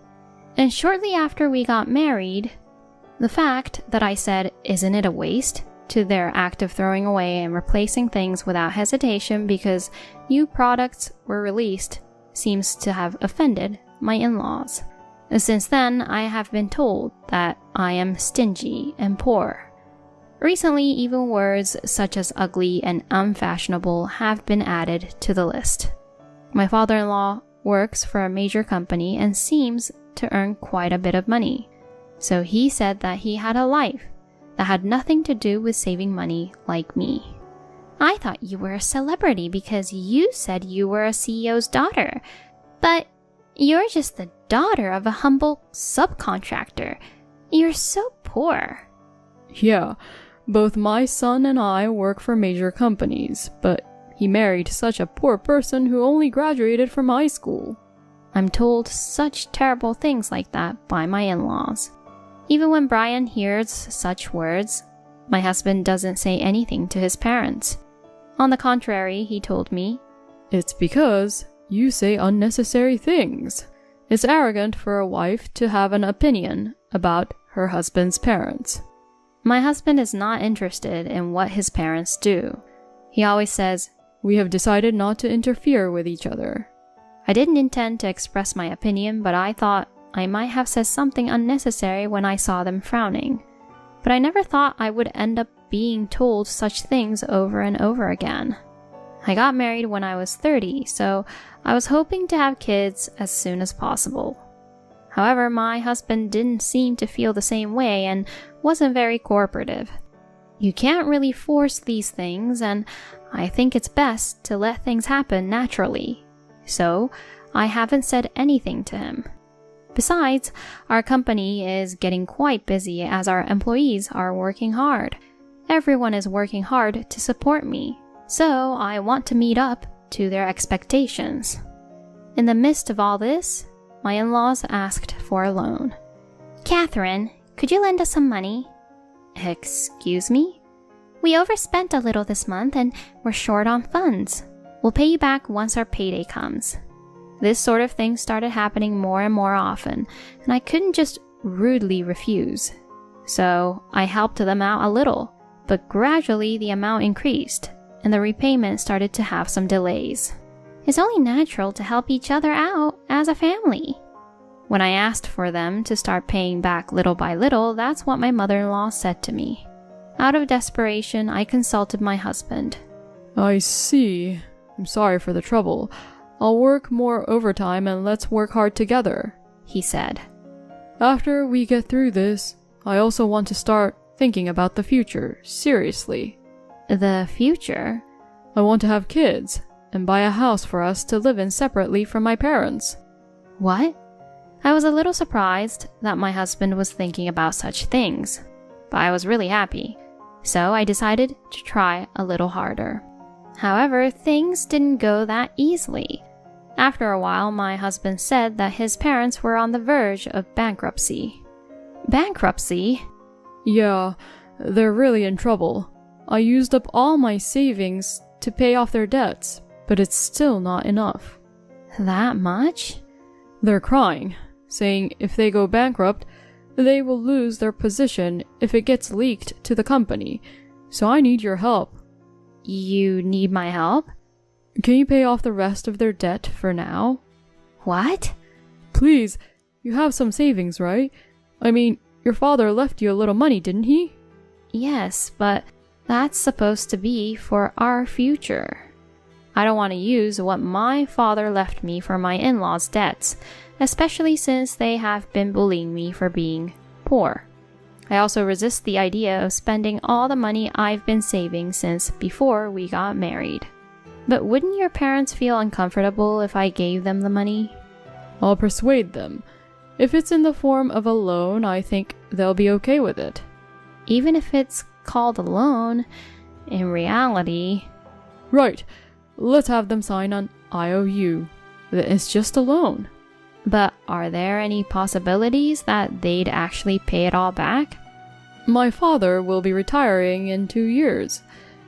H: And shortly after we got married, the fact that I said, "Isn't it a waste?" to their act of throwing away and replacing things without hesitation because new products were released seems to have offended my in-laws. Since then, I have been told that I am stingy and poor. Recently, even words such as ugly and unfashionable have been added to the list. My father-in-law works for a major company and seems to earn quite a bit of money. So he said that he had a life that had nothing to do with saving money like me. I thought you were a celebrity because you said you were a CEO's daughter. But you're just the daughter of a humble subcontractor. You're so poor.
I: Yeah, both my son and I work for major companies, but he married such a poor person who only graduated from high school.
H: I'm told such terrible things like that by my in-laws. Even when Brian hears such words, my husband doesn't say anything to his parents. On the contrary, he told me,
I: "It's because you say unnecessary things. It's arrogant for a wife to have an opinion about her husband's parents."
H: My husband is not interested in what his parents do. He always says,
I: "We have decided not to interfere with each other."
H: I didn't intend to express my opinion, but I thought I might have said something unnecessary when I saw them frowning. But I never thought I would end up being told such things over and over again. I got married when I was 30, so I was hoping to have kids as soon as possible. However, my husband didn't seem to feel the same way and wasn't very cooperative. You can't really force these things, and I think it's best to let things happen naturally. So, I haven't said anything to him. Besides, our company is getting quite busy as our employees are working hard. Everyone is working hard to support me, so I want to meet up to their expectations. In the midst of all this, my in-laws asked for a loan.
J: "Catherine, could you lend us some money?"
H: "Excuse me?"
J: "We overspent a little this month and we're short on funds. We'll pay you back once our payday comes."
H: This sort of thing started happening more and more often, and I couldn't just rudely refuse. So I helped them out a little, but gradually the amount increased, and the repayment started to have some delays.
J: "It's only natural to help each other out as a family."
H: When I asked for them to start paying back little by little, that's what my mother-in-law said to me. Out of desperation, I consulted my husband.
I: "I see. I'm sorry for the trouble. I'll work more overtime and let's work hard together," he said. "After we get through this, I also want to start thinking about the future, seriously."
H: "The future?"
I: "I want to have kids and buy a house for us to live in separately from my parents."
H: "What?" I was a little surprised that my husband was thinking about such things. but I was really happy. So I decided to try a little harder. However, things didn't go that easily. After a while, my husband said that his parents were on the verge of bankruptcy. Bankruptcy?
I: Yeah, they're really in trouble. I used up all my savings to pay off their debts, but it's still not enough.
H: That much?
I: They're crying, saying if they go bankrupt, they will lose their position if it gets leaked to the company. So I need your help.
H: You need my help?
I: Can you pay off the rest of their debt for now?
H: What?
I: Please, you have some savings, right? I mean, your father left you a little money, didn't he?
H: Yes, but that's supposed to be for our future. I don't want to use what my father left me for my in-laws' debts, especially since they have been bullying me for being poor. I also resist the idea of spending all the money I've been saving since before we got married. But wouldn't your parents feel uncomfortable if I gave them the money?
I: I'll persuade them. If it's in the form of a loan, I think they'll be okay with it.
H: Even if it's called a loan, in reality...
I: Right. Let's have them sign an IOU. It's just a loan.
H: But are there any possibilities that they'd actually pay it all back?
I: My father will be retiring in 2 years.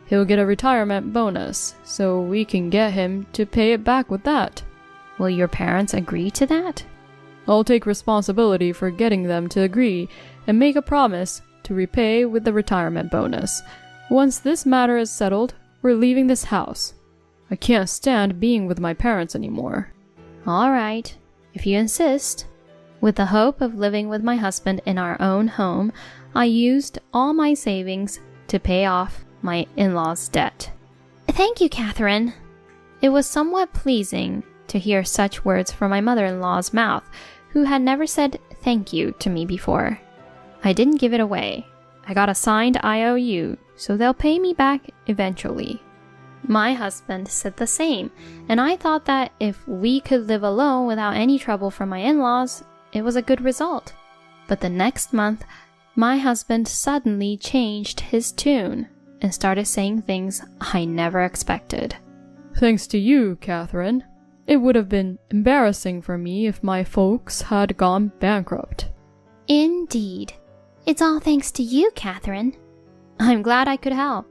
I: He'll get a retirement bonus, so we can get him to pay it back with that.
H: Will your parents agree to that?
I: I'll take responsibility for getting them to agree and make a promise to repay with the retirement bonus. Once this matter is settled, we're leaving this house. I can't stand being with my parents anymore.
H: All right, if you insist. With the hope of living with my husband in our own home, I used all my savings to pay off my in-laws' debt.
J: Thank you, Catherine.
H: It was somewhat pleasing to hear such words from my mother-in-law's mouth, who had never said thank you to me before. I didn't give it away. I got a signed IOU, so they'll pay me back eventually. My husband said the same, and I thought that if we could live alone without any trouble from my in-laws, it was a good result. But the next month, my husband suddenly changed his tune and started saying things I never expected.
I: Thanks to you, Catherine. It would have been embarrassing for me if my folks had gone bankrupt.
J: Indeed. It's all thanks to you, Catherine.
H: I'm glad I could help.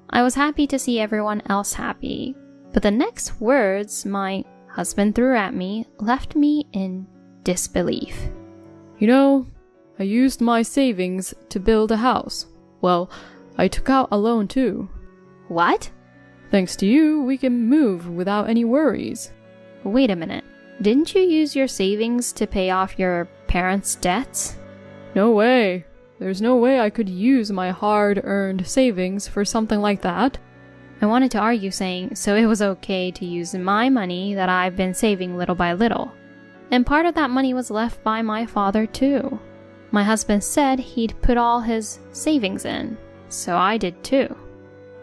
H: I was happy to see everyone else happy, but the next words my husband threw at me left me in disbelief.
I: You know, I used my savings to build a house. Well, I took out a loan too.
H: What?
I: Thanks to you, we can move without any worries.
H: Wait a minute. Didn't you use your savings to pay off your parents' debts?
I: No way. There's no way I could use my hard-earned savings for something like that.
H: I wanted to argue, saying so it was okay to use my money that I've been saving little by little. And part of that money was left by my father too. My husband said he'd put all his savings in, so I did too.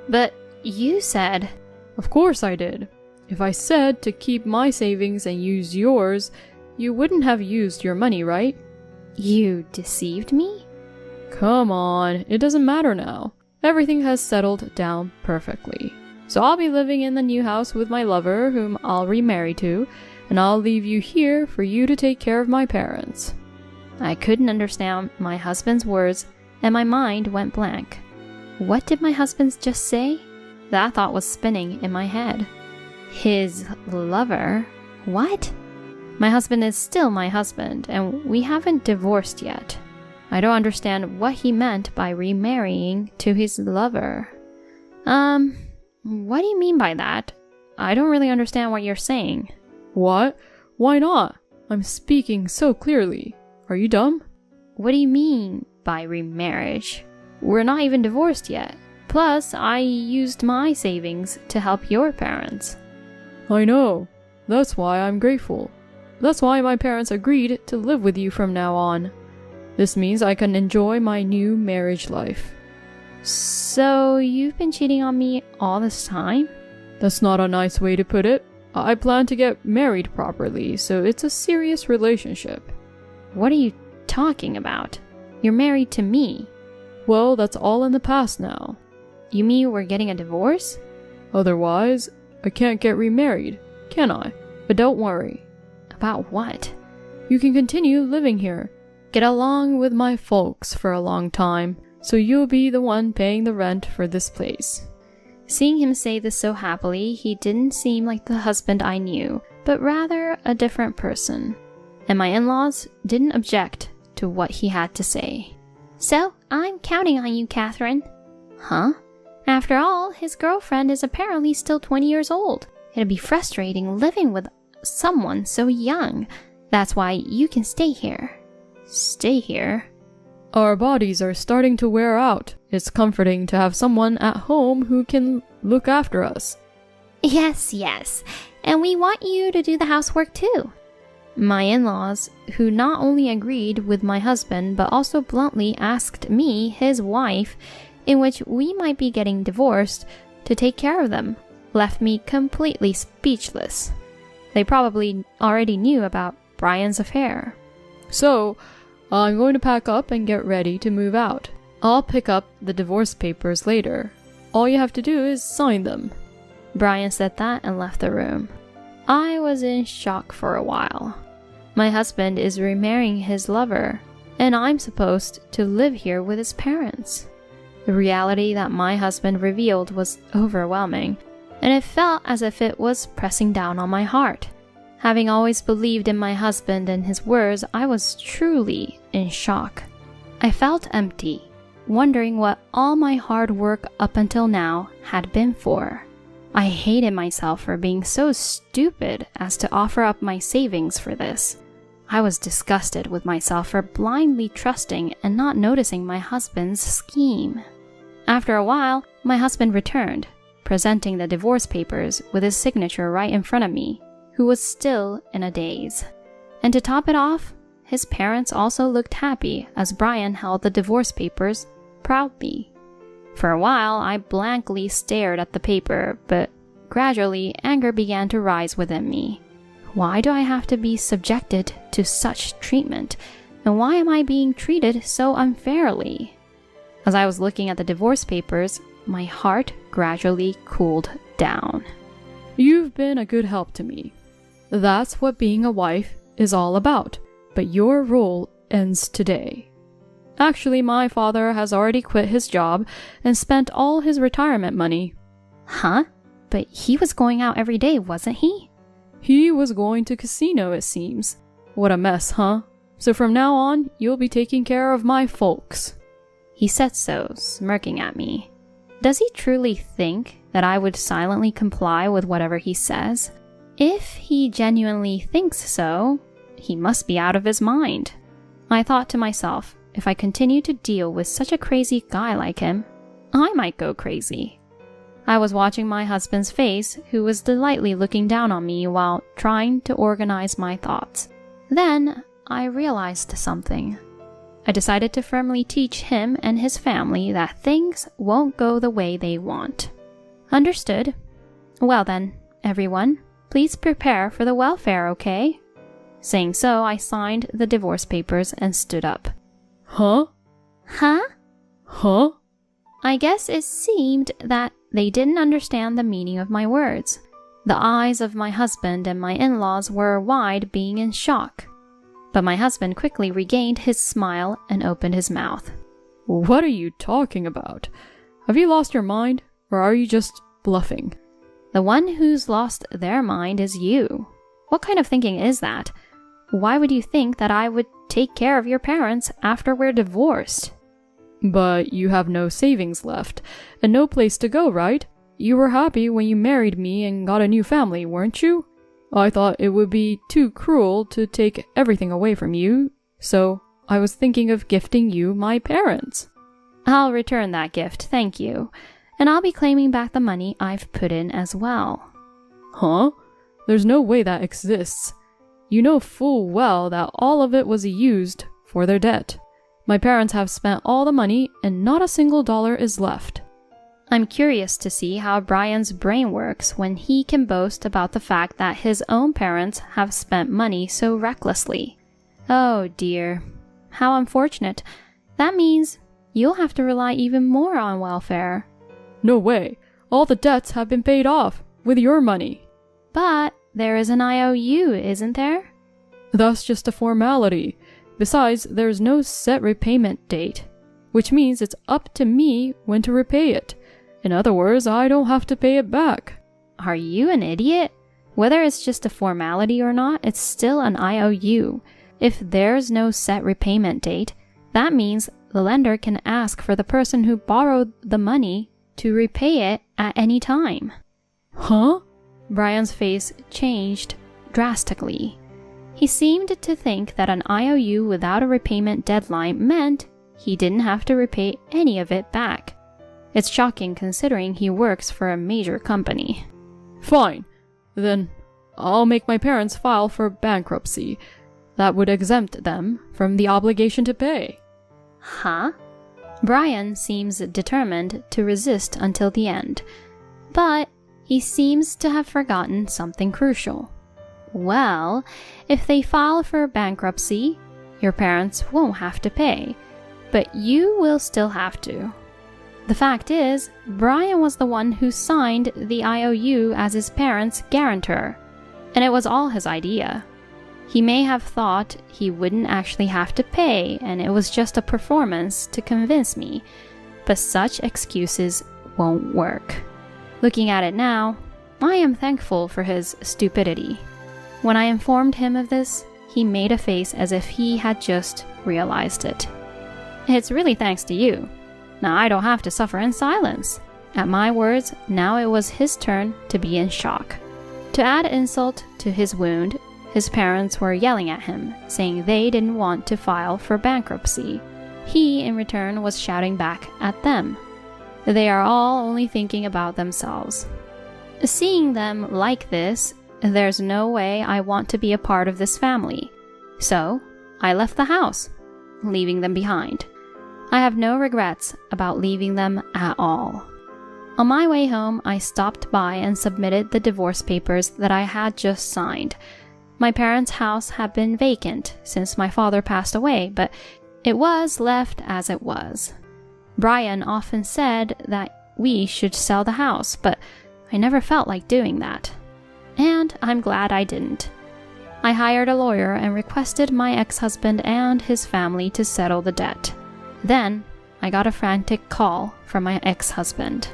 H: But you said...
I: Of course I did. If I said to keep my savings and use yours, you wouldn't have used your money, right?
H: You deceived me?
I: Come on, it doesn't matter now. Everything has settled down perfectly. So I'll be living in the new house with my lover, whom I'll remarry to, and I'll leave you here for you to take care of my parents.
H: I couldn't understand my husband's words, and my mind went blank. What did my husband just say? That thought was spinning in my head. His lover? What? My husband is still my husband, and we haven't divorced yet. I don't understand what he meant by remarrying to his lover. What do you mean by that? I don't really understand what you're saying.
I: What? Why not? I'm speaking so clearly. Are you dumb?
H: What do you mean by remarriage? We're not even divorced yet. Plus, I used my savings to help your parents.
I: I know. That's why I'm grateful. That's why my parents agreed to live with you from now on. This means I can enjoy my new marriage life.
H: So, you've been cheating on me all this time?
I: That's not a nice way to put it. I plan to get married properly, so it's a serious relationship.
H: What are you talking about? You're married to me.
I: Well, that's all in the past now.
H: You mean we're getting a divorce?
I: Otherwise, I can't get remarried, can I? But don't worry.
H: About what?
I: You can continue living here, get along with my folks for a long time, so you'll be the one paying the rent for this place.
H: Seeing him say this so happily, he didn't seem like the husband I knew, but rather a different person. And my in-laws didn't object to what he had to say.
J: So, I'm counting on you, Catherine.
H: Huh?
J: After all, his girlfriend is apparently still 20 years old. It'd be frustrating living with someone so young. That's why you can stay here.
H: Stay here?
I: Our bodies are starting to wear out. It's comforting to have someone at home who can look after us.
J: Yes, yes. And we want you to do the housework too.
H: My in-laws, who not only agreed with my husband but also bluntly asked me, his wife, in which we might be getting divorced, to take care of them, left me completely speechless. They probably already knew about Brian's affair.
I: So, I'm going to pack up and get ready to move out. I'll pick up the divorce papers later. All you have to do is sign them.
H: Brian said that and left the room. I was in shock for a while. My husband is remarrying his lover, and I'm supposed to live here with his parents. The reality that my husband revealed was overwhelming, and it felt as if it was pressing down on my heart. Having always believed in my husband and his words, I was truly in shock. I felt empty, wondering what all my hard work up until now had been for. I hated myself for being so stupid as to offer up my savings for this. I was disgusted with myself for blindly trusting and not noticing my husband's scheme. After a while, my husband returned, presenting the divorce papers with his signature right in front of me, who was still in a daze. And to top it off, his parents also looked happy as Brian held the divorce papers proudly. For a while, I blankly stared at the paper, but gradually anger began to rise within me. Why do I have to be subjected to such treatment? And why am I being treated so unfairly? As I was looking at the divorce papers, my heart gradually cooled down.
I: You've been a good help to me. That's what being a wife is all about, but your role ends today. Actually, my father has already quit his job and spent all his retirement money.
H: Huh? But he was going out every day, wasn't he?
I: He was going to casino, it seems. What a mess, huh? So from now on, you'll be taking care of my folks.
H: He said so, smirking at me. Does he truly think that I would silently comply with whatever he says? If he genuinely thinks so, he must be out of his mind. I thought to myself, if I continue to deal with such a crazy guy like him, I might go crazy. I was watching my husband's face, who was delightfully looking down on me while trying to organize my thoughts. Then I realized something. I decided to firmly teach him and his family that things won't go the way they want. Understood? Well then, everyone, please prepare for the welfare, okay? Saying so, I signed the divorce papers and stood up.
I: Huh?
J: Huh?
I: Huh?
H: I guess it seemed that they didn't understand the meaning of my words. The eyes of my husband and my in-laws were wide, being in shock. But my husband quickly regained his smile and opened his mouth.
I: What are you talking about? Have you lost your mind, or are you just bluffing?
H: The one who's lost their mind is you. What kind of thinking is that? Why would you think that I would take care of your parents after we're divorced?
I: But you have no savings left, and no place to go, right? You were happy when you married me and got a new family, weren't you? I thought it would be too cruel to take everything away from you, so I was thinking of gifting you my parents.
H: I'll return that gift, thank you. And I'll be claiming back the money I've put in as well.
I: Huh? There's no way that exists. You know full well that all of it was used for their debt. My parents have spent all the money and not a single dollar is left.
H: I'm curious to see how Brian's brain works when he can boast about the fact that his own parents have spent money so recklessly. Oh dear. How unfortunate. That means you'll have to rely even more on welfare.
I: No way. All the debts have been paid off with your money.
H: But there is an IOU, isn't there?
I: That's just a formality. Besides, there's no set repayment date, which means it's up to me when to repay it. In other words, I don't have to pay it back.
H: Are you an idiot? Whether it's just a formality or not, it's still an IOU. If there's no set repayment date, that means the lender can ask for the person who borrowed the money to repay it at any time.
I: Huh?
H: Brian's face changed drastically. He seemed to think that an IOU without a repayment deadline meant he didn't have to repay any of it back. It's shocking considering he works for a major company.
I: Fine. Then I'll make my parents file for bankruptcy. That would exempt them from the obligation to pay.
H: Huh? Brian seems determined to resist until the end, but he seems to have forgotten something crucial. Well, if they file for bankruptcy, your parents won't have to pay, but you will still have to. The fact is, Brian was the one who signed the IOU as his parents' guarantor, and it was all his idea. He may have thought he wouldn't actually have to pay, and it was just a performance to convince me, but such excuses won't work. Looking at it now, I am thankful for his stupidity. When I informed him of this, he made a face as if he had just realized it. It's really thanks to you. Now I don't have to suffer in silence. At my words, now it was his turn to be in shock. To add insult to his wound, his parents were yelling at him, saying they didn't want to file for bankruptcy. He, in return, was shouting back at them. They are all only thinking about themselves. Seeing them like this, there's no way I want to be a part of this family. So, I left the house, leaving them behind. I have no regrets about leaving them at all. On my way home, I stopped by and submitted the divorce papers that I had just signed. My parents' house had been vacant since my father passed away, but it was left as it was. Brian often said that we should sell the house, but I never felt like doing that. And I'm glad I didn't. I hired a lawyer and requested my ex-husband and his family to settle the debt. Then, I got a frantic call from my ex-husband.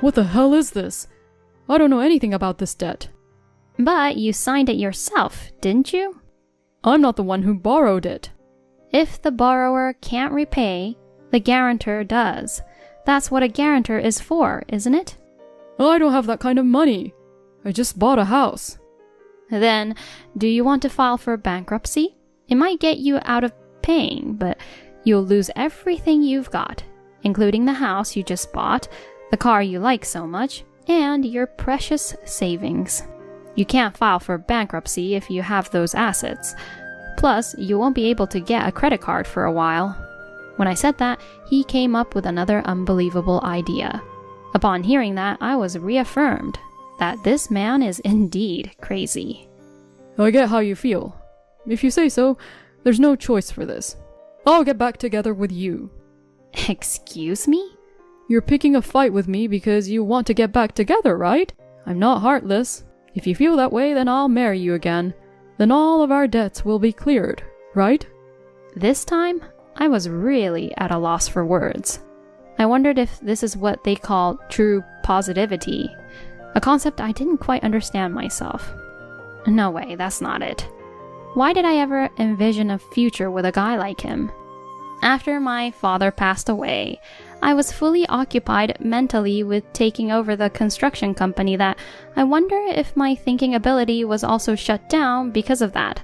I: What the hell is this? I don't know anything about this debt.
H: But you signed it yourself, didn't you?
I: I'm not the one who borrowed it.
H: If the borrower can't repay, the guarantor does. That's what a guarantor is for, isn't it?
I: I don't have that kind of money. I just bought a house.
H: Then, do you want to file for bankruptcy? It might get you out of paying, but you'll lose everything you've got, including the house you just bought, the car you like so much, and your precious savings. You can't file for bankruptcy if you have those assets. Plus, you won't be able to get a credit card for a while. When I said that, he came up with another unbelievable idea. Upon hearing that, I was reaffirmed that this man is indeed crazy.
I: I get how you feel. If you say so, there's no choice for this. I'll get back together with you.
H: Excuse me?
I: You're picking a fight with me because you want to get back together, right? I'm not heartless. If you feel that way, then I'll marry you again. Then all of our debts will be cleared, right?
H: This time, I was really at a loss for words. I wondered if this is what they call true positivity, a concept I didn't quite understand myself. No way, that's not it. Why did I ever envision a future with a guy like him? After my father passed away, I was fully occupied mentally with taking over the construction company that I wonder if my thinking ability was also shut down because of that.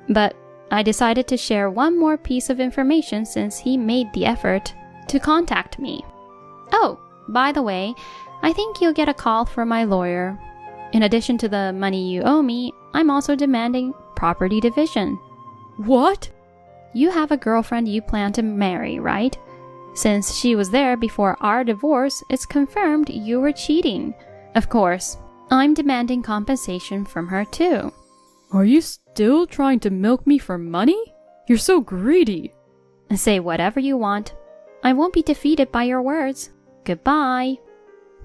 H: But I decided to share one more piece of information since he made the effort to contact me. Oh, by the way, I think you'll get a call from my lawyer. In addition to the money you owe me, I'm also demanding property division.
I: What?
H: You have a girlfriend you plan to marry, right? Since she was there before our divorce, it's confirmed you were cheating. Of course, I'm demanding compensation from her too.
I: Are you still trying to milk me for money? You're so greedy.
H: Say whatever you want. I won't be defeated by your words. Goodbye.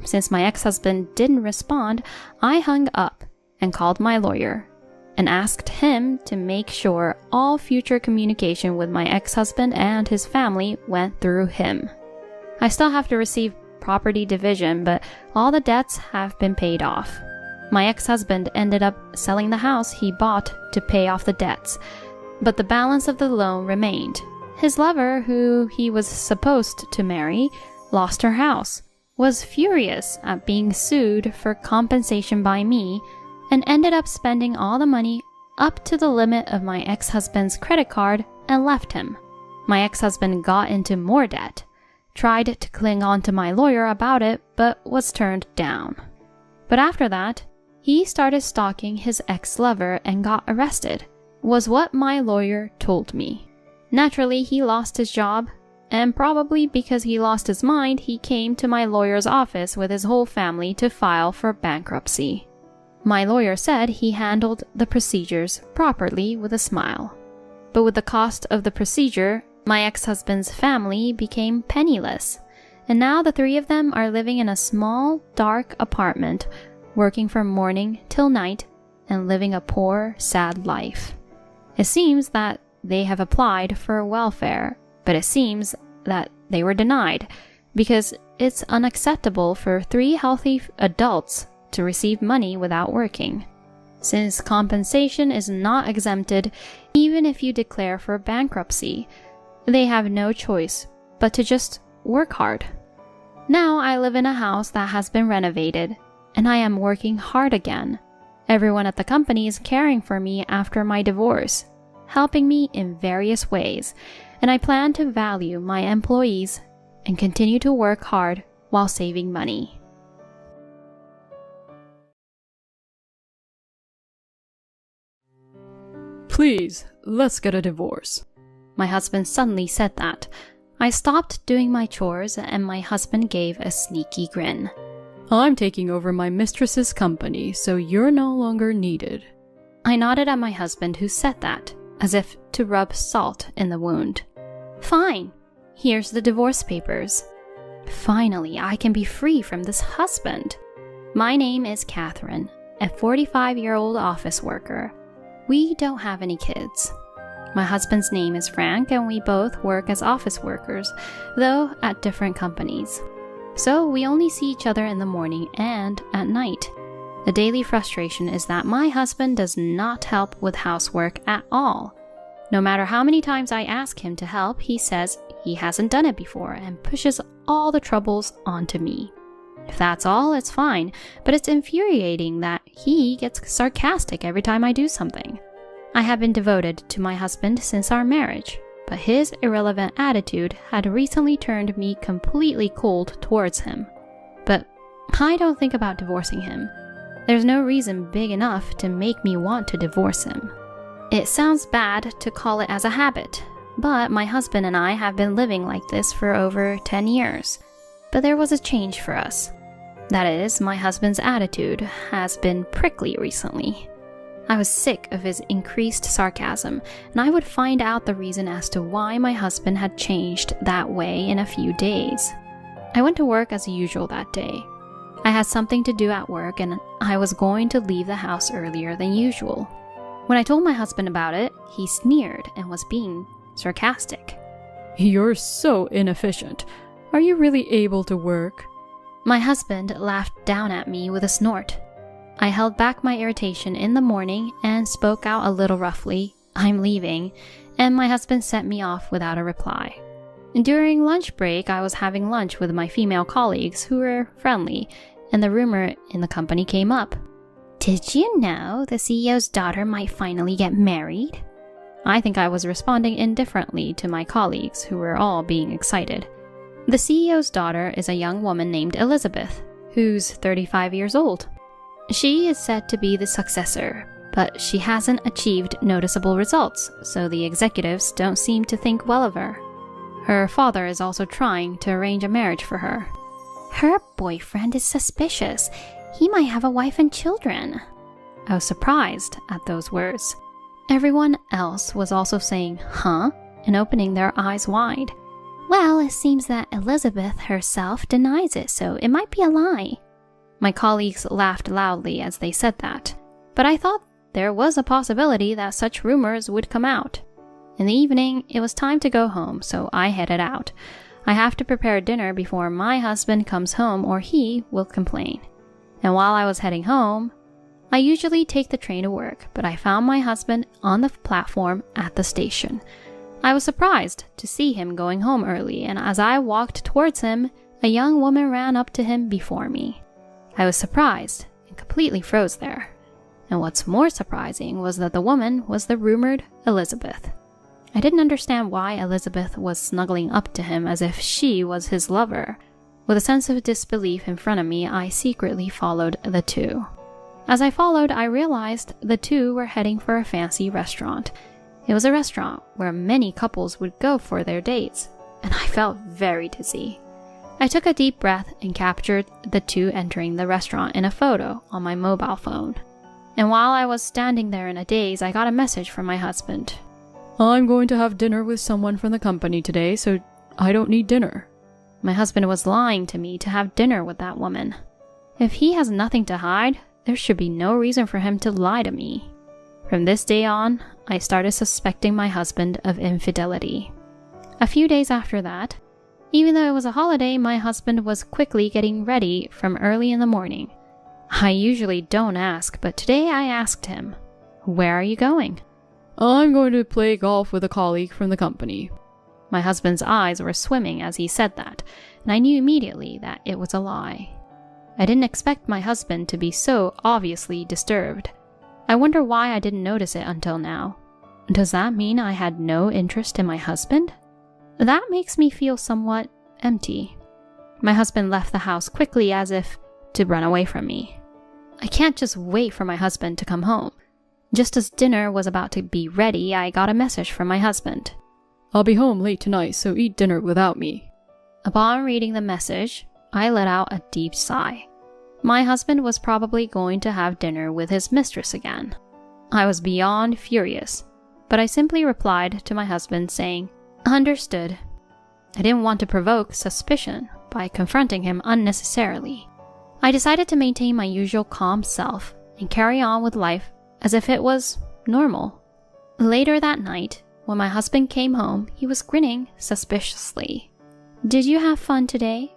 H: Since my ex-husband didn't respond, I hung up and called my lawyer and asked him to make sure all future communication with my ex-husband and his family went through him. I still have to receive property division, but all the debts have been paid off. My ex-husband ended up selling the house he bought to pay off the debts, but the balance of the loan remained. His lover, who he was supposed to marry, lost her house, was furious at being sued for compensation by me, and ended up spending all the money up to the limit of my ex-husband's credit card and left him. My ex-husband got into more debt, tried to cling on to my lawyer about it, but was turned down. But after that, he started stalking his ex-lover and got arrested, was what my lawyer told me. Naturally, he lost his job, and probably because he lost his mind, he came to my lawyer's office with his whole family to file for bankruptcy. My lawyer said he handled the procedures properly with a smile. But with the cost of the procedure, my ex-husband's family became penniless, and now the three of them are living in a small, dark apartment, working from morning till night, and living a poor, sad life. It seems that they have applied for welfare, but it seems that they were denied, because it's unacceptable for 3 healthy adults to receive money without working. Since compensation is not exempted, even if you declare for bankruptcy, they have no choice but to just work hard. Now I live in a house that has been renovated, and I am working hard again. Everyone at the company is caring for me after my divorce, helping me in various ways, and I plan to value my employees and continue to work hard while saving money.
I: Please, let's get a divorce.
H: My husband suddenly said that. I stopped doing my chores and my husband gave a sneaky grin.
I: I'm taking over my mistress's company, so you're no longer needed.
H: I nodded at my husband, who said that, as if to rub salt in the wound. Fine, here's the divorce papers. Finally, I can be free from this husband. My name is Catherine, a 45-year-old office worker. We don't have any kids. My husband's name is Frank, and we both work as office workers, though at different companies. So we only see each other in the morning and at night. The daily frustration is that my husband does not help with housework at all. No matter how many times I ask him to help, he says he hasn't done it before and pushes all the troubles onto me. If that's all, it's fine, but it's infuriating that he gets sarcastic every time I do something. I have been devoted to my husband since our marriage, but his irrelevant attitude had recently turned me completely cold towards him. But I don't think about divorcing him. There's no reason big enough to make me want to divorce him. It sounds bad to call it as a habit, but my husband and I have been living like this for over 10 years. But there was a change for us. That is, my husband's attitude has been prickly recently. I was sick of his increased sarcasm, and I would find out the reason as to why my husband had changed that way in a few days. I went to work as usual that day. I had something to do at work, and I was going to leave the house earlier than usual. When I told my husband about it, he sneered and was being sarcastic.
I: You're so inefficient. Are you really able to work?
H: My husband laughed down at me with a snort. I held back my irritation in the morning and spoke out a little roughly, "I'm leaving," and my husband sent me off without a reply. During lunch break, I was having lunch with my female colleagues who were friendly, and the rumor in the company came up. "Did you know the CEO's daughter might finally get married?" I think I was responding indifferently to my colleagues, who were all being excited. The CEO's daughter is a young woman named Elizabeth, who's 35 years old. She is said to be the successor, but she hasn't achieved noticeable results, so the executives don't seem to think well of her. Her father is also trying to arrange a marriage for her. Her boyfriend is suspicious. He might have a wife and children. I was surprised at those words. Everyone else was also saying, "Huh?" and opening their eyes wide. Well, it seems that Elizabeth herself denies it, so it might be a lie. My colleagues laughed loudly as they said that, but I thought there was a possibility that such rumors would come out. In the evening, it was time to go home, so I headed out. I have to prepare dinner before my husband comes home or he will complain. And while I was heading home, I usually take the train to work, but I found my husband on the platform at the station. I was surprised to see him going home early, and as I walked towards him, a young woman ran up to him before me. I was surprised and completely froze there. And what's more surprising was that the woman was the rumored Elizabeth. I didn't understand why Elizabeth was snuggling up to him as if she was his lover. With a sense of disbelief in front of me, I secretly followed the two. As I followed, I realized the two were heading for a fancy restaurant. It was a restaurant where many couples would go for their dates, and I felt very dizzy. I took a deep breath and captured the two entering the restaurant in a photo on my mobile phone. And while I was standing there in a daze, I got a message from my husband.
I: I'm going to have dinner with someone from the company today, so I don't need dinner.
H: My husband was lying to me to have dinner with that woman. If he has nothing to hide, there should be no reason for him to lie to me. From this day on, I started suspecting my husband of infidelity. A few days after that, even though it was a holiday, my husband was quickly getting ready from early in the morning. I usually don't ask, but today I asked him, "Where are you going?"
I: I'm going to play golf with a colleague from the company.
H: My husband's eyes were swimming as he said that, and I knew immediately that it was a lie. I didn't expect my husband to be so obviously disturbed. I wonder why I didn't notice it until now. Does that mean I had no interest in my husband? That makes me feel somewhat empty. My husband left the house quickly as if to run away from me. I can't just wait for my husband to come home. Just as dinner was about to be ready, I got a message from my husband.
I: I'll be home late tonight, so eat dinner without me.
H: Upon reading the message, I let out a deep sigh. My husband was probably going to have dinner with his mistress again. I was beyond furious, but I simply replied to my husband saying, "Understood." I didn't want to provoke suspicion by confronting him unnecessarily. I decided to maintain my usual calm self and carry on with life as if it was normal. Later that night, when my husband came home, he was grinning suspiciously. "Did you have fun today?"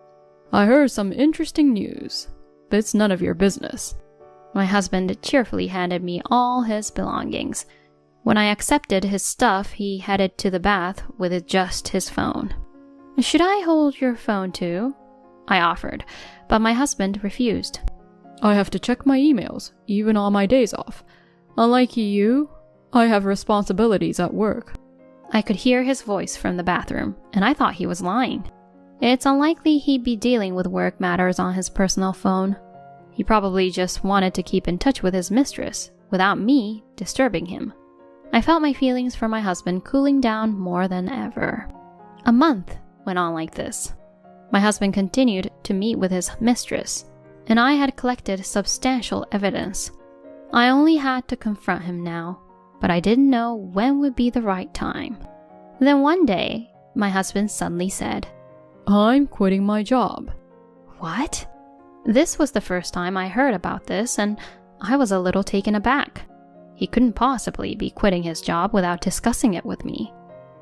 I: I heard some interesting news, but it's none of your business.
H: My husband cheerfully handed me all his belongings. When I accepted his stuff, he headed to the bath with just his phone. "Should I hold your phone too?" I offered, but my husband refused.
I: I have to check my emails, even on my days off. Unlike you, I have responsibilities at work.
H: I could hear his voice from the bathroom, and I thought he was lying. It's unlikely he'd be dealing with work matters on his personal phone. He probably just wanted to keep in touch with his mistress without me disturbing him. I felt my feelings for my husband cooling down more than ever. A month went on like this. My husband continued to meet with his mistress, and I had collected substantial evidence. I only had to confront him now, but I didn't know when would be the right time. Then one day, my husband suddenly said,
I: I'm quitting my job.
H: "What?" This was the first time I heard about this, and I was a little taken aback. He couldn't possibly be quitting his job without discussing it with me.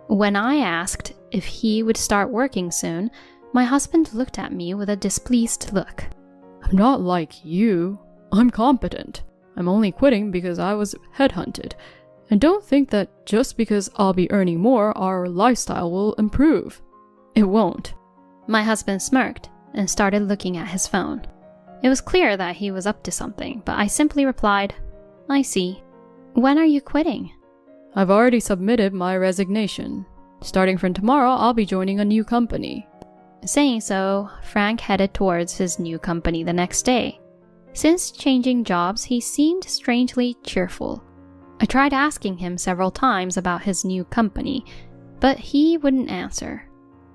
H: When I asked if he would start working soon, my husband looked at me with a displeased look.
I: I'm not like you. I'm competent. I'm only quitting because I was headhunted. And don't think that just because I'll be earning more, our lifestyle will improve. It won't.
H: My husband smirked and started looking at his phone. It was clear that he was up to something, but I simply replied, "I see. When are you quitting?"
I: I've already submitted my resignation. Starting from tomorrow, I'll be joining a new company.
H: Saying so, Frank headed towards his new company the next day. Since changing jobs, he seemed strangely cheerful. I tried asking him several times about his new company, but he wouldn't answer.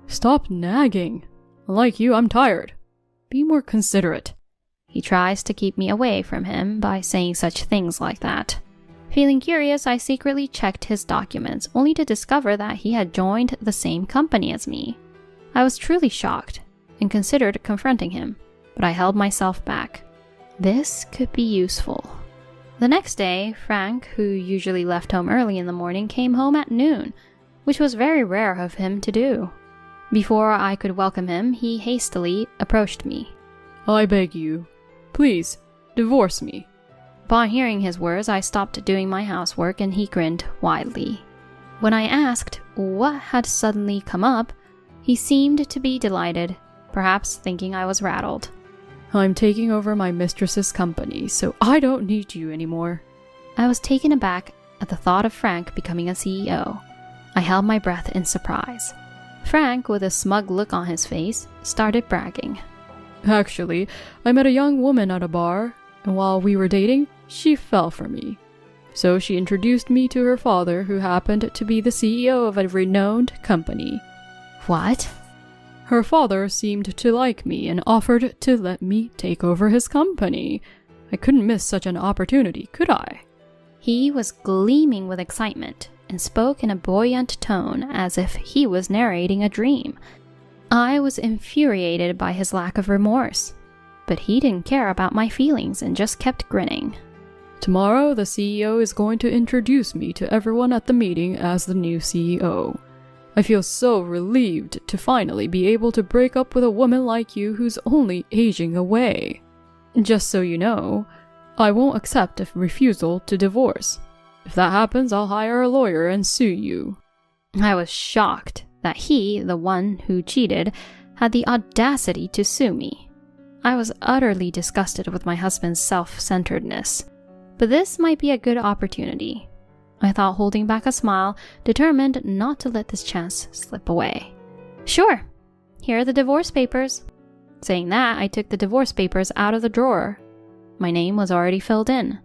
I: Stop nagging. Like you, I'm tired. Be more considerate.
H: He tries to keep me away from him by saying such things like that. Feeling curious, I secretly checked his documents, only to discover that he had joined the same company as me. I was truly shocked and considered confronting him, but I held myself back. This could be useful. The next day, Frank, who usually left home early in the morning, came home at noon, which was very rare of him to do. Before I could welcome him, he hastily approached me.
I: I beg you, please, divorce me.
H: Upon hearing his words, I stopped doing my housework and he grinned widely. When I asked what had suddenly come up, he seemed to be delighted, perhaps thinking I was rattled.
I: I'm taking over my mistress's company, so I don't need you anymore.
H: I was taken aback at the thought of Frank becoming a CEO. I held my breath in surprise. Frank, with a smug look on his face, started bragging.
I: Actually, I met a young woman at a bar, and while we were dating, she fell for me. So she introduced me to her father, who happened to be the CEO of a renowned company.
H: What?
I: Her father seemed to like me and offered to let me take over his company. I couldn't miss such an opportunity, could I?
H: He was gleaming with excitement and spoke in a buoyant tone as if he was narrating a dream. I was infuriated by his lack of remorse, but he didn't care about my feelings and just kept grinning.
I: Tomorrow, the CEO is going to introduce me to everyone at the meeting as the new CEO. I feel so relieved to finally be able to break up with a woman like you who's only aging away. Just so you know, I won't accept a refusal to divorce. If that happens, I'll hire a lawyer and sue you.
H: I was shocked that he, the one who cheated, had the audacity to sue me. I was utterly disgusted with my husband's self-centeredness, but this might be a good opportunity. I thought, holding back a smile, determined not to let this chance slip away. Sure, here are the divorce papers. Saying that, I took the divorce papers out of the drawer. My name was already filled in.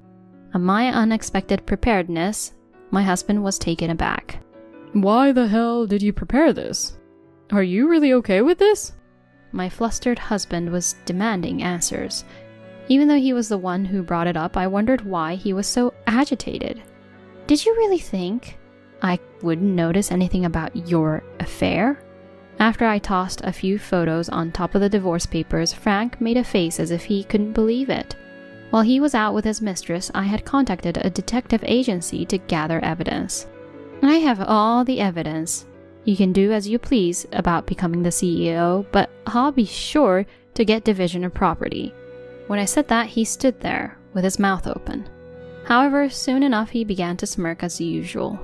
H: At my unexpected preparedness, my husband was taken aback.
I: Why the hell did you prepare this? Are you really okay with this?
H: My flustered husband was demanding answers. Even though he was the one who brought it up, I wondered why he was so agitated. Did you really think I wouldn't notice anything about your affair? After I tossed a few photos on top of the divorce papers, Frank made a face as if he couldn't believe it. While he was out with his mistress, I had contacted a detective agency to gather evidence. I have all the evidence. You can do as you please about becoming the CEO, but I'll be sure to get division of property. When I said that, he stood there with his mouth open. However, soon enough he began to smirk as usual.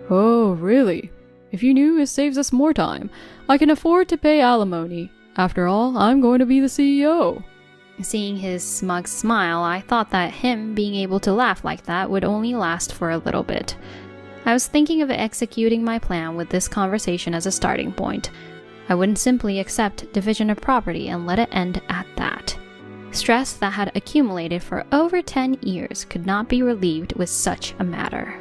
I: Oh, really? If you knew, it saves us more time. I can afford to pay alimony. After all, I'm going to be the CEO.
H: Seeing his smug smile, I thought that him being able to laugh like that would only last for a little bit. I was thinking of executing my plan with this conversation as a starting point. I wouldn't simply accept division of property and let it end at that. Stress that had accumulated for over 10 years could not be relieved with such a matter.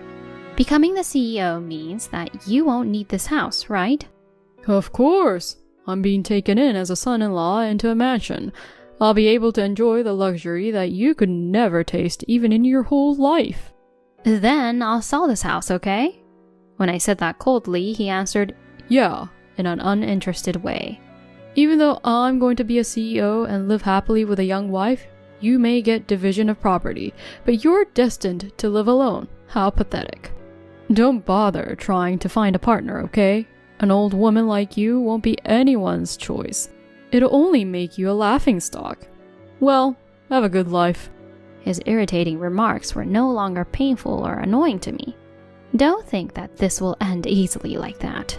H: Becoming the CEO means that you won't need this house, right?
I: Of course. I'm being taken in as a son-in-law into a mansion. I'll be able to enjoy the luxury that you could never taste even in your whole life.
H: Then I'll sell this house, okay? When I said that coldly, he answered,
I: yeah, in an uninterested way. Even though I'm going to be a CEO and live happily with a young wife, you may get division of property, but you're destined to live alone. How pathetic. Don't bother trying to find a partner, okay? An old woman like you won't be anyone's choice. It'll only make you a laughingstock. Well, have a good life.
H: His irritating remarks were no longer painful or annoying to me. Don't think that this will end easily like that.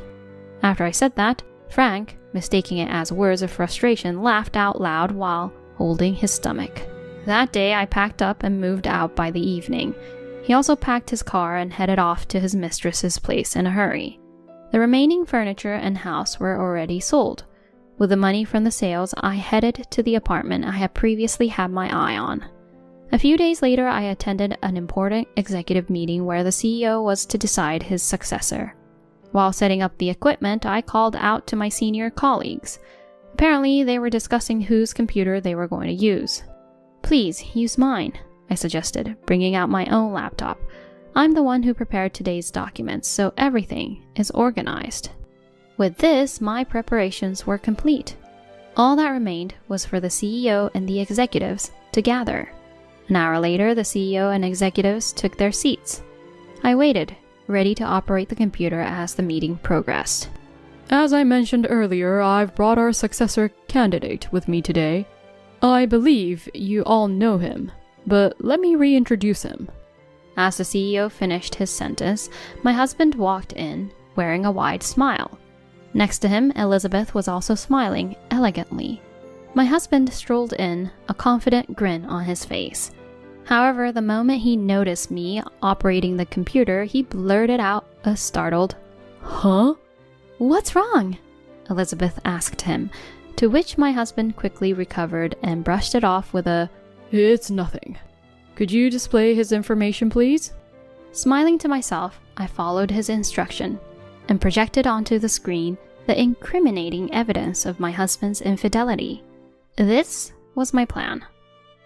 H: After I said that, Frank, mistaking it as words of frustration, laughed out loud while holding his stomach. That day I packed up and moved out by the evening. He also packed his car and headed off to his mistress's place in a hurry. The remaining furniture and house were already sold. With the money from the sales, I headed to the apartment I had previously had my eye on. A few days later, I attended an important executive meeting where the CEO was to decide his successor. While setting up the equipment, I called out to my senior colleagues. Apparently, they were discussing whose computer they were going to use. Please, use mine, I suggested, bringing out my own laptop. I'm the one who prepared today's documents, so everything is organized. With this, my preparations were complete. All that remained was for the CEO and the executives to gather. An hour later, the CEO and executives took their seats. I waited, ready to operate the computer as the meeting progressed.
I: As I mentioned earlier, I've brought our successor candidate with me today. I believe you all know him, but let me reintroduce him.
H: As the CEO finished his sentence, my husband walked in, wearing a wide smile. Next to him, Elizabeth was also smiling elegantly. My husband strolled in, a confident grin on his face. However, the moment he noticed me operating the computer, he blurted out a startled, "Huh?" "What's wrong?" Elizabeth asked him, to which my husband quickly recovered and brushed it off with a,
I: "It's nothing. Could you display his information, please?"
H: Smiling to myself, I followed his instruction and projected onto the screen the incriminating evidence of my husband's infidelity. This was my plan.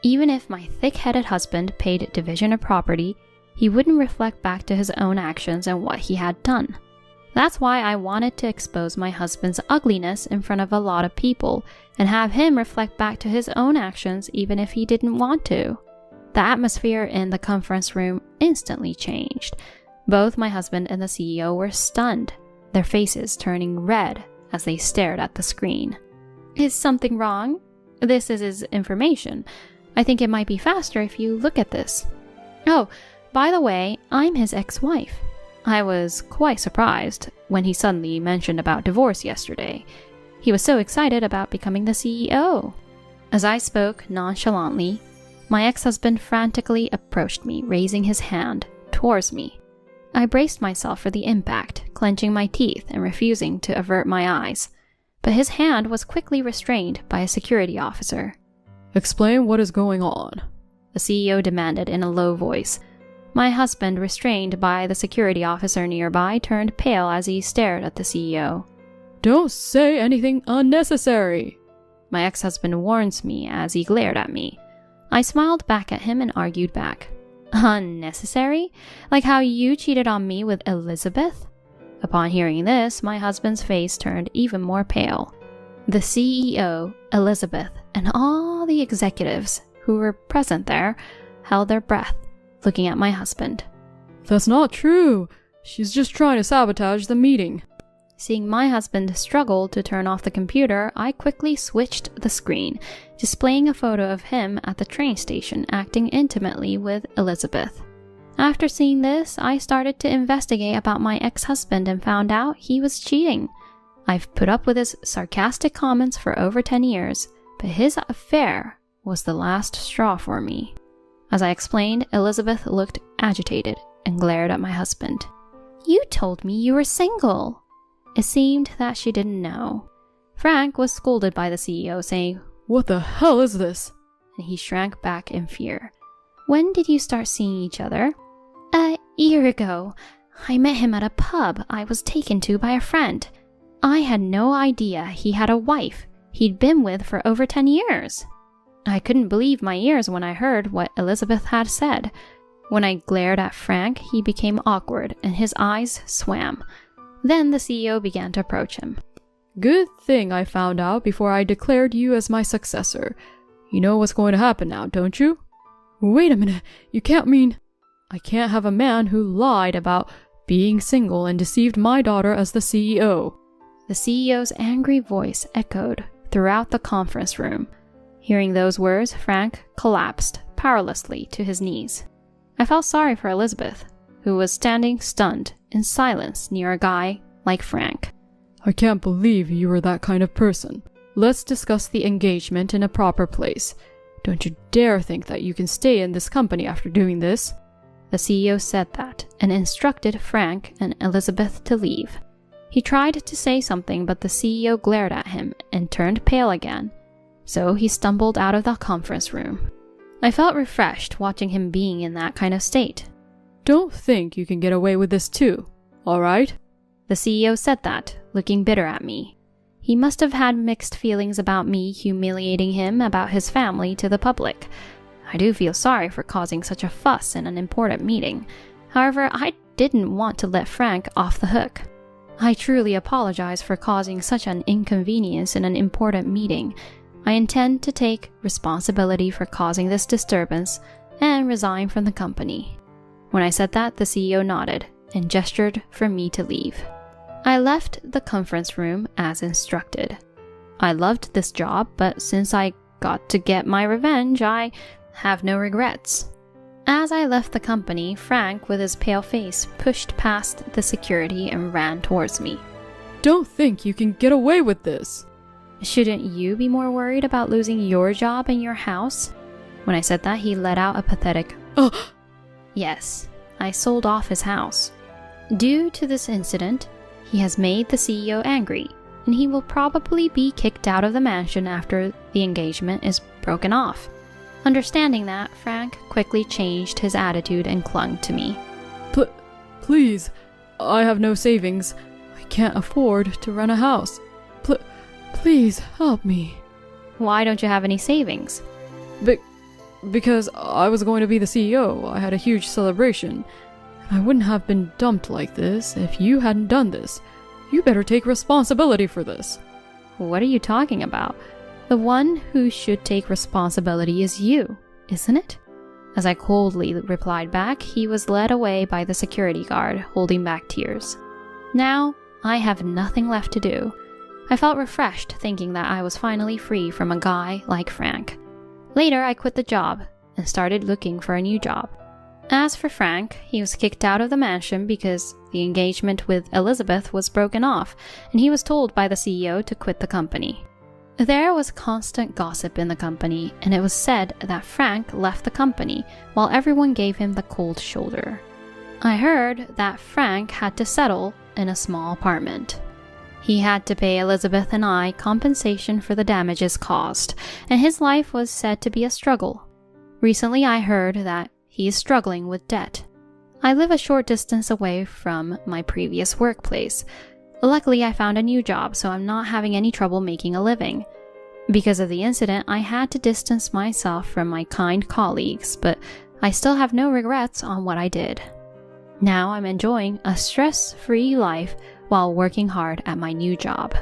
H: Even if my thick-headed husband paid division of property, he wouldn't reflect back to his own actions and what he had done. That's why I wanted to expose my husband's ugliness in front of a lot of people and have him reflect back to his own actions even if he didn't want to. The atmosphere in the conference room instantly changed. Both my husband and the CEO were stunned, their faces turning red as they stared at the screen. "Is something wrong? This is his information. I think it might be faster if you look at this. Oh, by the way, I'm his ex-wife." I was quite surprised when he suddenly mentioned about divorce yesterday. He was so excited about becoming the CEO. As I spoke nonchalantly, my ex-husband frantically approached me, raising his hand towards me. I braced myself for the impact, clenching my teeth and refusing to avert my eyes. But his hand was quickly restrained by a security officer.
I: "Explain what is going on,"
H: the CEO demanded in a low voice. My husband, restrained by the security officer nearby, turned pale as he stared at the CEO.
I: "Don't say anything unnecessary,"
H: my ex-husband warns me as he glared at me. I smiled back at him and argued back. "Unnecessary? Like how you cheated on me with Elizabeth?" Upon hearing this, my husband's face turned even more pale. The CEO, Elizabeth, and all the executives who were present there held their breath, looking at my husband.
I: "That's not true. She's just trying to sabotage the meeting."
H: Seeing my husband struggle to turn off the computer, I quickly switched the screen, displaying a photo of him at the train station acting intimately with Elizabeth. After seeing this, I started to investigate about my ex-husband and found out he was cheating. I've put up with his sarcastic comments for over 10 years, but his affair was the last straw for me. As I explained, Elizabeth looked agitated and glared at my husband. "You told me you were single." It seemed that she didn't know. Frank was scolded by the CEO, saying,
I: "What the hell is this?"
H: and he shrank back in fear. "When did you start seeing each other?" "A year ago. I met him at a pub I was taken to by a friend. I had no idea he had a wife he'd been with for over 10 years. I couldn't believe my ears when I heard what Elizabeth had said. When I glared at Frank, he became awkward and his eyes swam. Then the CEO began to approach him.
I: "Good thing I found out before I declared you as my successor. You know what's going to happen now, don't you?" "Wait a minute, you can't mean—" "I can't have a man who lied about being single and deceived my daughter as the CEO."
H: The CEO's angry voice echoed throughout the conference room. Hearing those words, Frank collapsed powerlessly to his knees. I felt sorry for Elizabeth, who was standing stunned in silence near a guy like Frank.
I: "I can't believe you were that kind of person. Let's discuss the engagement in a proper place. Don't you dare think that you can stay in this company after doing this."
H: The CEO said that and instructed Frank and Elizabeth to leave. He tried to say something, but the CEO glared at him and turned pale again, so he stumbled out of the conference room. I felt refreshed watching him being in that kind of state.
I: "Don't think you can get away with this too, all right?"
H: The CEO said that, looking bitter at me. He must have had mixed feelings about me humiliating him about his family to the public. I do feel sorry for causing such a fuss in an important meeting. However, I didn't want to let Frank off the hook. I truly apologize for causing such an inconvenience in an important meeting. I intend to take responsibility for causing this disturbance and resign from the company." When I said that, the CEO nodded and gestured for me to leave. I left the conference room as instructed. I loved this job, but since I got to get my revenge, I have no regrets. As I left the company, Frank, with his pale face, pushed past the security and ran towards me.
I: Don't think you can get away with this.
H: Shouldn't you be more worried about losing your job and your house? When I said that, he let out a pathetic,
I: "Ugh."
H: Yes, I sold off his house. Due to this incident, he has made the CEO angry, and he will probably be kicked out of the mansion after the engagement is broken off. Understanding that, Frank quickly changed his attitude and clung to me.
I: Please, I have no savings. I can't afford to rent a house. Please help me.
H: Why don't you have any savings?
I: Because I was going to be the CEO. I had a huge celebration. I wouldn't have been dumped like this if you hadn't done this. You better take responsibility for this.
H: What are you talking about? The one who should take responsibility is you, isn't it? As I coldly replied back, he was led away by the security guard, holding back tears. Now, I have nothing left to do. I felt refreshed thinking that I was finally free from a guy like Frank. Later, I quit the job and started looking for a new job. As for Frank, he was kicked out of the mansion because the engagement with Elizabeth was broken off, and he was told by the CEO to quit the company. There was constant gossip in the company, and it was said that Frank left the company while everyone gave him the cold shoulder. I heard that Frank had to settle in a small apartment. He had to pay Elizabeth and I compensation for the damages caused, and his life was said to be a struggle. Recently, I heard that he is struggling with debt. I live a short distance away from my previous workplace. Luckily, I found a new job, so I'm not having any trouble making a living. Because of the incident, I had to distance myself from my kind colleagues, but I still have no regrets on what I did. Now I'm enjoying a stress-free life while working hard at my new job.